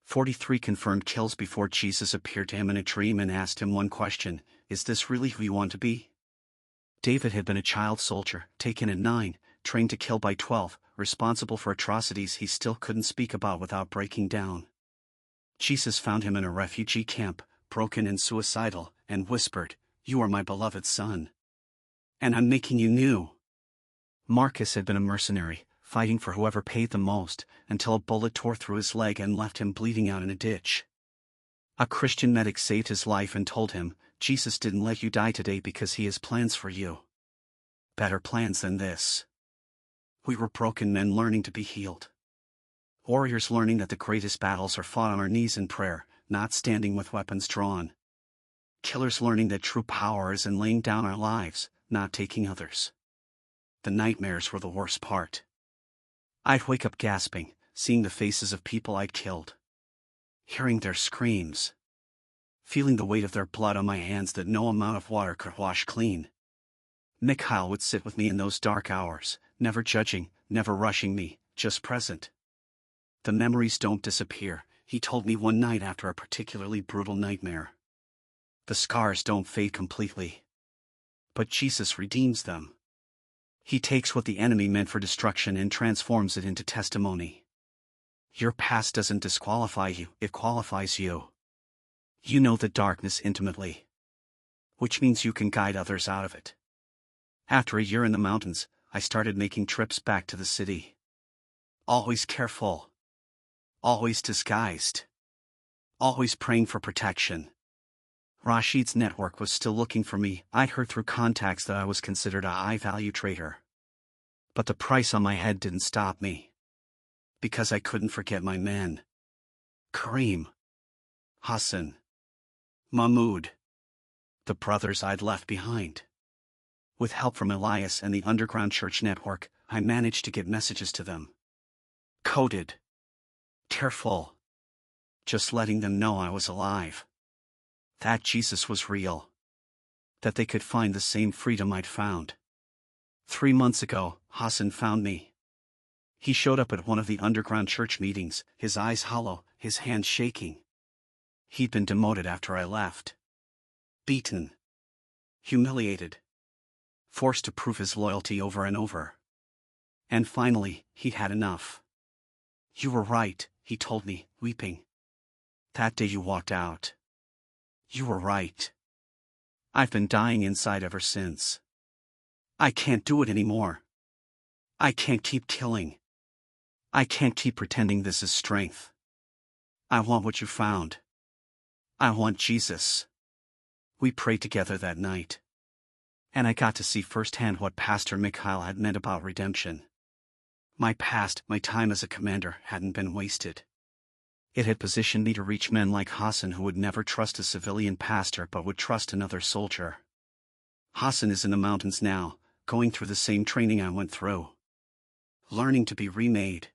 43 confirmed kills before Jesus appeared to him in a dream and asked him one question: is this really who you want to be? David had been a child soldier, taken at 9, trained to kill by 12, responsible for atrocities he still couldn't speak about without breaking down. Jesus found him in a refugee camp, broken and suicidal, and whispered, "You are my beloved son. And I'm making you new." Marcus had been a mercenary, fighting for whoever paid the most, until a bullet tore through his leg and left him bleeding out in a ditch. A Christian medic saved his life and told him, "Jesus didn't let you die today because he has plans for you. Better plans than this." We were broken men learning to be healed. Warriors learning that the greatest battles are fought on our knees in prayer, not standing with weapons drawn. Killers learning that true power is in laying down our lives, not taking others. The nightmares were the worst part. I'd wake up gasping, seeing the faces of people I'd killed. Hearing their screams. Feeling the weight of their blood on my hands that no amount of water could wash clean. Mikhail would sit with me in those dark hours, never judging, never rushing me, just present. The memories don't disappear, he told me one night after a particularly brutal nightmare. The scars don't fade completely. But Jesus redeems them. He takes what the enemy meant for destruction and transforms it into testimony. Your past doesn't disqualify you, it qualifies you. You know the darkness intimately. Which means you can guide others out of it. After a year in the mountains, I started making trips back to the city. Always careful. Always disguised. Always praying for protection. Rashid's network was still looking for me. I'd heard through contacts that I was considered a high-value traitor. But the price on my head didn't stop me. Because I couldn't forget my men. Kareem. Hassan. Mahmoud. The brothers I'd left behind. With help from Elias and the underground church network, I managed to get messages to them. Coded. Careful. Just letting them know I was alive. That Jesus was real. That they could find the same freedom I'd found. 3 months ago, Hassan found me. He showed up at one of the underground church meetings, his eyes hollow, his hands shaking. He'd been demoted after I left. Beaten. Humiliated. Forced to prove his loyalty over and over. And finally, he'd had enough. "You were right," he told me, weeping. "That day you walked out. You were right. I've been dying inside ever since. I can't do it anymore. I can't keep killing. I can't keep pretending this is strength. I want what you found. I want Jesus." We prayed together that night. And I got to see firsthand what Pastor Mikhail had meant about redemption. My past, my time as a commander, hadn't been wasted. It had positioned me to reach men like Hassan who would never trust a civilian pastor but would trust another soldier. Hassan is in the mountains now, going through the same training I went through. Learning to be remade.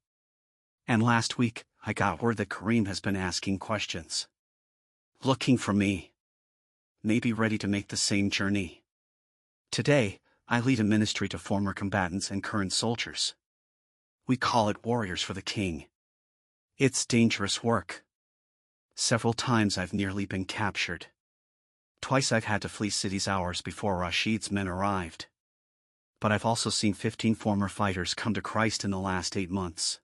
And last week, I got word that Kareem has been asking questions. Looking for me. Maybe ready to make the same journey. Today, I lead a ministry to former combatants and current soldiers. We call it Warriors for the King. It's dangerous work. Several times I've nearly been captured. Twice I've had to flee cities hours before Rashid's men arrived. But I've also seen 15 former fighters come to Christ in the last 8 months.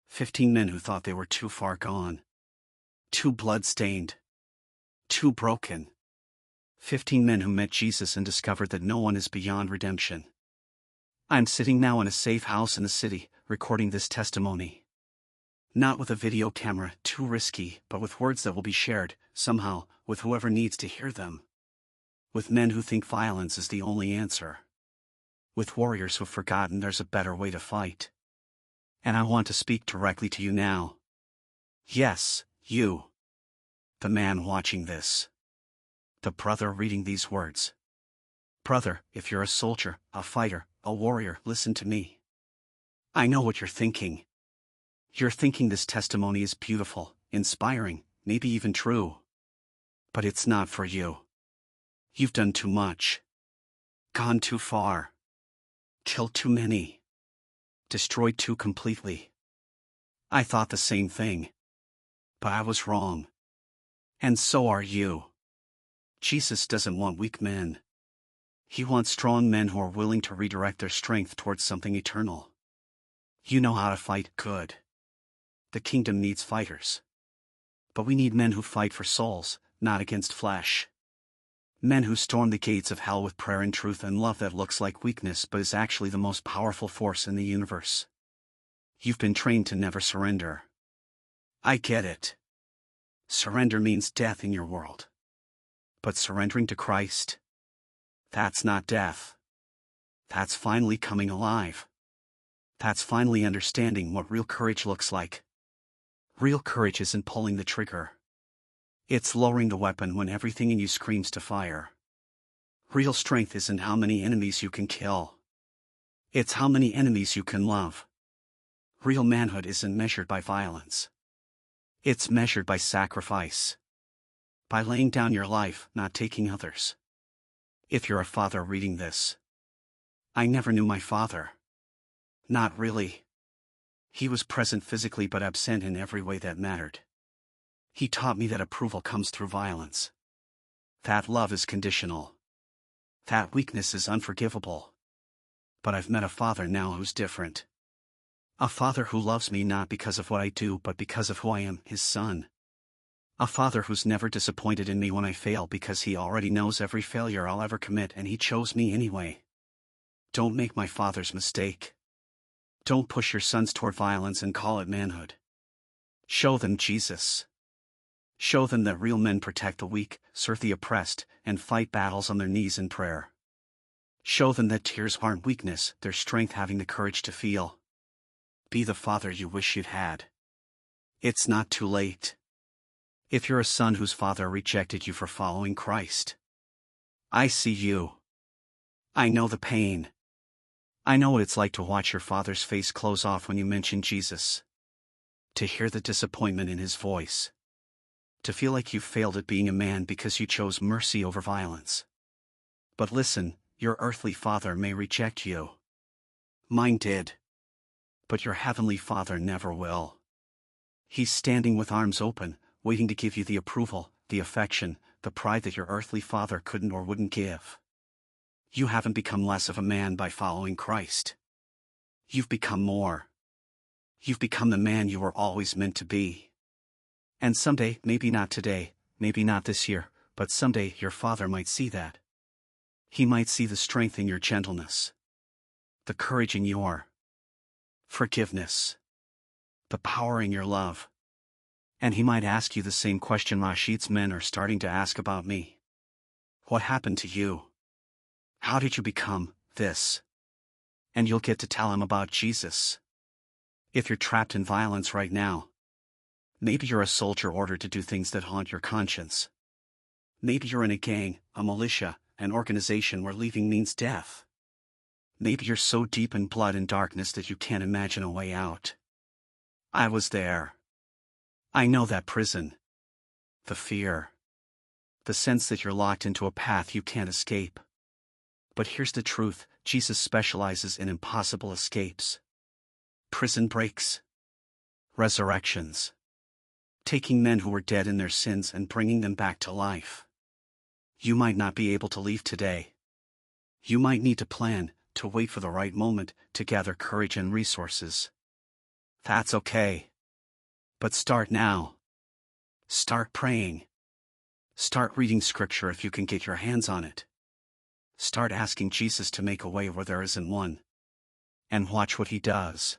15 men who thought they were too far gone. Too blood-stained. Too broken. 15 men who met Jesus and discovered that no one is beyond redemption. I'm sitting now in a safe house in the city, recording this testimony. Not with a video camera, too risky, but with words that will be shared, somehow, with whoever needs to hear them. With men who think violence is the only answer. With warriors who've forgotten there's a better way to fight. And I want to speak directly to you now. Yes, you. The man watching this. The brother reading these words. Brother, if you're a soldier, a fighter, a warrior, listen to me. I know what you're thinking. You're thinking this testimony is beautiful, inspiring, maybe even true. But it's not for you. You've done too much. Gone too far. Killed too many. Destroyed too completely. I thought the same thing. But I was wrong. And so are you. Jesus doesn't want weak men. He wants strong men who are willing to redirect their strength towards something eternal. You know how to fight good. The kingdom needs fighters. But we need men who fight for souls, not against flesh. Men who storm the gates of hell with prayer and truth and love that looks like weakness but is actually the most powerful force in the universe. You've been trained to never surrender. I get it. Surrender means death in your world. But surrendering to Christ? That's not death. That's finally coming alive. That's finally understanding what real courage looks like. Real courage isn't pulling the trigger. It's lowering the weapon when everything in you screams to fire. Real strength isn't how many enemies you can kill. It's how many enemies you can love. Real manhood isn't measured by violence. It's measured by sacrifice. By laying down your life, not taking others. If you're a father reading this. I never knew my father. Not really. He was present physically but absent in every way that mattered. He taught me that approval comes through violence. That love is conditional. That weakness is unforgivable. But I've met a father now who's different. A father who loves me not because of what I do but because of who I am, his son. A father who's never disappointed in me when I fail because he already knows every failure I'll ever commit and he chose me anyway. Don't make my father's mistake. Don't push your sons toward violence and call it manhood. Show them Jesus. Show them that real men protect the weak, serve the oppressed, and fight battles on their knees in prayer. Show them that tears aren't weakness, they're strength having the courage to feel. Be the father you wish you'd had. It's not too late. If you're a son whose father rejected you for following Christ. I see you. I know the pain. I know what it's like to watch your father's face close off when you mention Jesus. To hear the disappointment in his voice. To feel like you failed at being a man because you chose mercy over violence. But listen, your earthly father may reject you. Mine did. But your heavenly Father never will. He's standing with arms open, waiting to give you the approval, the affection, the pride that your earthly father couldn't or wouldn't give. You haven't become less of a man by following Christ. You've become more. You've become the man you were always meant to be. And someday, maybe not today, maybe not this year, but someday your Father might see that. He might see the strength in your gentleness, the courage in your forgiveness, the power in your love. And he might ask you the same question Rashid's men are starting to ask about me. What happened to you? How did you become this? And you'll get to tell him about Jesus. If you're trapped in violence right now, maybe you're a soldier ordered to do things that haunt your conscience. Maybe you're in a gang, a militia, an organization where leaving means death. Maybe you're so deep in blood and darkness that you can't imagine a way out. I was there. I know that prison. The fear. The sense that you're locked into a path you can't escape. But here's the truth, Jesus specializes in impossible escapes. Prison breaks. Resurrections. Taking men who were dead in their sins and bringing them back to life. You might not be able to leave today. You might need to plan, to wait for the right moment, to gather courage and resources. That's okay. But start now. Start praying. Start reading scripture if you can get your hands on it. Start asking Jesus to make a way where there isn't one. And watch what he does.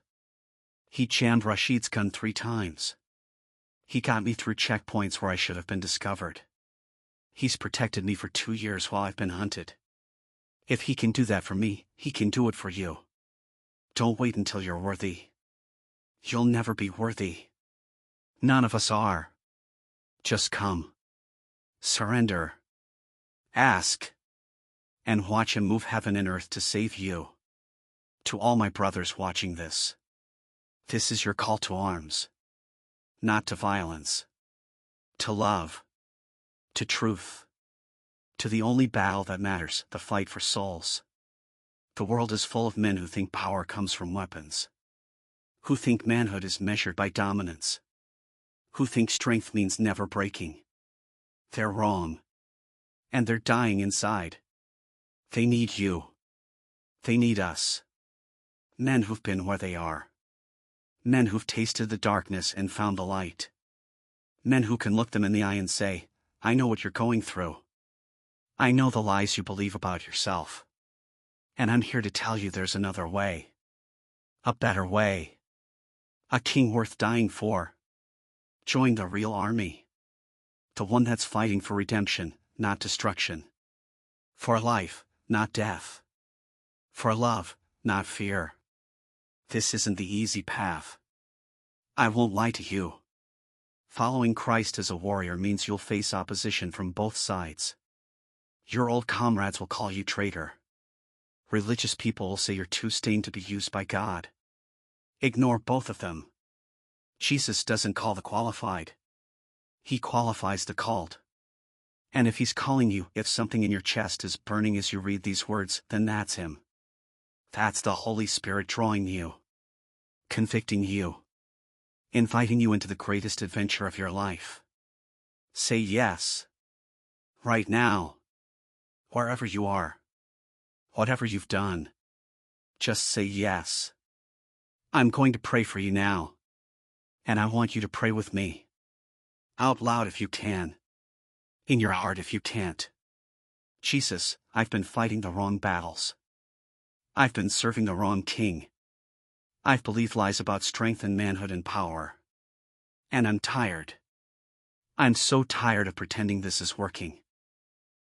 He jammed Rashid's gun 3 times. He got me through checkpoints where I should have been discovered. He's protected me for 2 years while I've been hunted. If he can do that for me, he can do it for you. Don't wait until you're worthy. You'll never be worthy. None of us are. Just come. Surrender. Ask. And watch him move heaven and earth to save you. To all my brothers watching this. This is your call to arms. Not to violence. To love. To truth. To the only battle that matters, the fight for souls. The world is full of men who think power comes from weapons. Who think manhood is measured by dominance. Who think strength means never breaking. They're wrong. And they're dying inside. They need you. They need us. Men who've been where they are. Men who've tasted the darkness and found the light. Men who can look them in the eye and say, I know what you're going through. I know the lies you believe about yourself. And I'm here to tell you there's another way. A better way. A king worth dying for. Join the real army. The one that's fighting for redemption, not destruction. For life, not death. For love, not fear. This isn't the easy path. I won't lie to you. Following Christ as a warrior means you'll face opposition from both sides. Your old comrades will call you traitor. Religious people will say you're too stained to be used by God. Ignore both of them. Jesus doesn't call the qualified. He qualifies the called. And if he's calling you, if something in your chest is burning as you read these words, then that's him. That's the Holy Spirit drawing you. Convicting you. Inviting you into the greatest adventure of your life. Say yes. Right now. Wherever you are. Whatever you've done. Just say yes. I'm going to pray for you now. And I want you to pray with me. Out loud if you can. In your heart if you can't. Jesus, I've been fighting the wrong battles. I've been serving the wrong king. I've believed lies about strength and manhood and power. And I'm tired. I'm so tired of pretending this is working.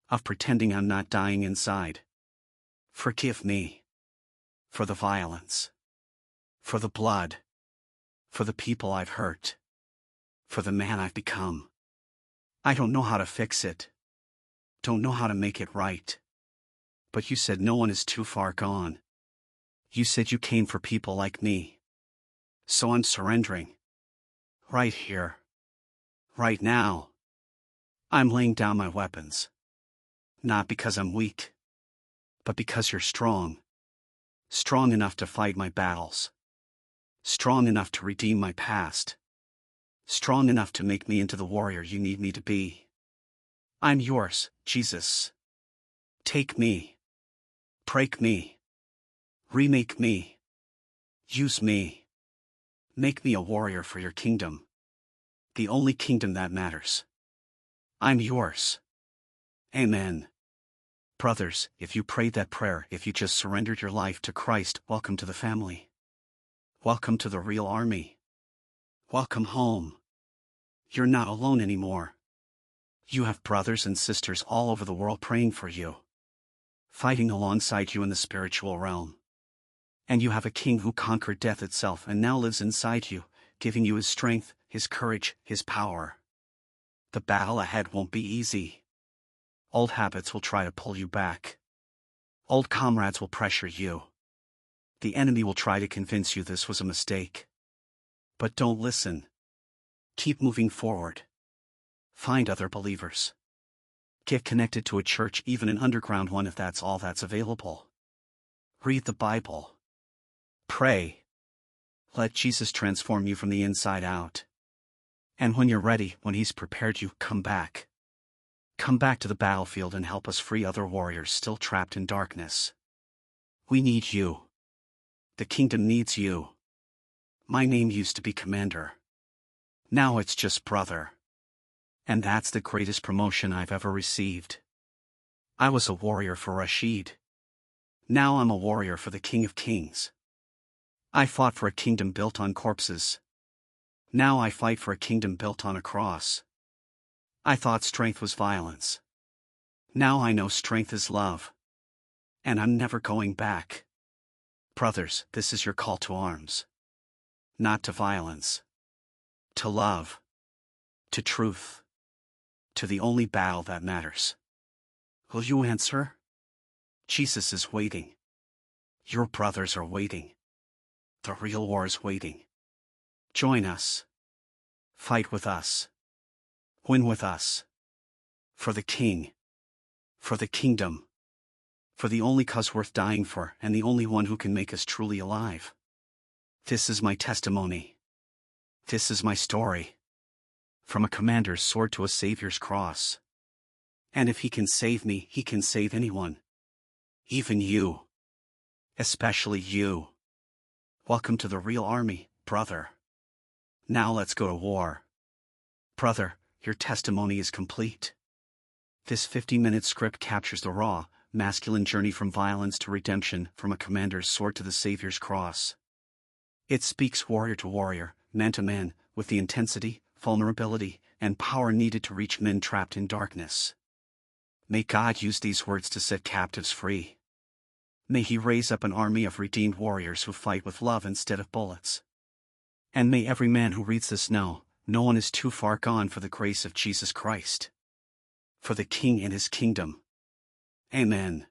Of pretending I'm not dying inside. Forgive me. For the violence. For the blood. For the people I've hurt. For the man I've become. I don't know how to fix it. Don't know how to make it right. But you said no one is too far gone. You said you came for people like me. So I'm surrendering. Right here. Right now. I'm laying down my weapons. Not because I'm weak, but because you're strong. Strong enough to fight my battles. Strong enough to redeem my past. Strong enough to make me into the warrior you need me to be. I'm yours, Jesus. Take me. Break me. Remake me. Use me. Make me a warrior for your kingdom. The only kingdom that matters. I'm yours. Amen. Brothers, if you prayed that prayer, if you just surrendered your life to Christ, welcome to the family. Welcome to the real army. Welcome home. You're not alone anymore. You have brothers and sisters all over the world praying for you, fighting alongside you in the spiritual realm. And you have a king who conquered death itself and now lives inside you, giving you his strength, his courage, his power. The battle ahead won't be easy. Old habits will try to pull you back. Old comrades will pressure you. The enemy will try to convince you this was a mistake. But don't listen. Keep moving forward. Find other believers. Get connected to a church, even an underground one if that's all that's available. Read the Bible. Pray. Let Jesus transform you from the inside out. And when you're ready, when he's prepared you, come back. Come back to the battlefield and help us free other warriors still trapped in darkness. We need you. The kingdom needs you. My name used to be Commander. Now it's just Brother. And that's the greatest promotion I've ever received. I was a warrior for Rashid. Now I'm a warrior for the King of Kings. I fought for a kingdom built on corpses. Now I fight for a kingdom built on a cross. I thought strength was violence. Now I know strength is love. And I'm never going back. Brothers, this is your call to arms. Not to violence. To love. To truth. To the only battle that matters. Will you answer? Jesus is waiting. Your brothers are waiting. The real war is waiting. Join us. Fight with us. Win with us. For the King. For the kingdom. For the only cause worth dying for, and the only one who can make us truly alive. This is my testimony. This is my story. From a commander's sword to a savior's cross. And if he can save me, he can save anyone. Even you. Especially you. Welcome to the real army, brother. Now let's go to war. Brother, your testimony is complete. This 50-minute script captures the raw, masculine journey from violence to redemption, from a commander's sword to the Savior's cross. It speaks warrior to warrior, man to man, with the intensity, vulnerability, and power needed to reach men trapped in darkness. May God use these words to set captives free. May he raise up an army of redeemed warriors who fight with love instead of bullets. And may every man who reads this know, no one is too far gone for the grace of Jesus Christ. For the King and his kingdom. Amen.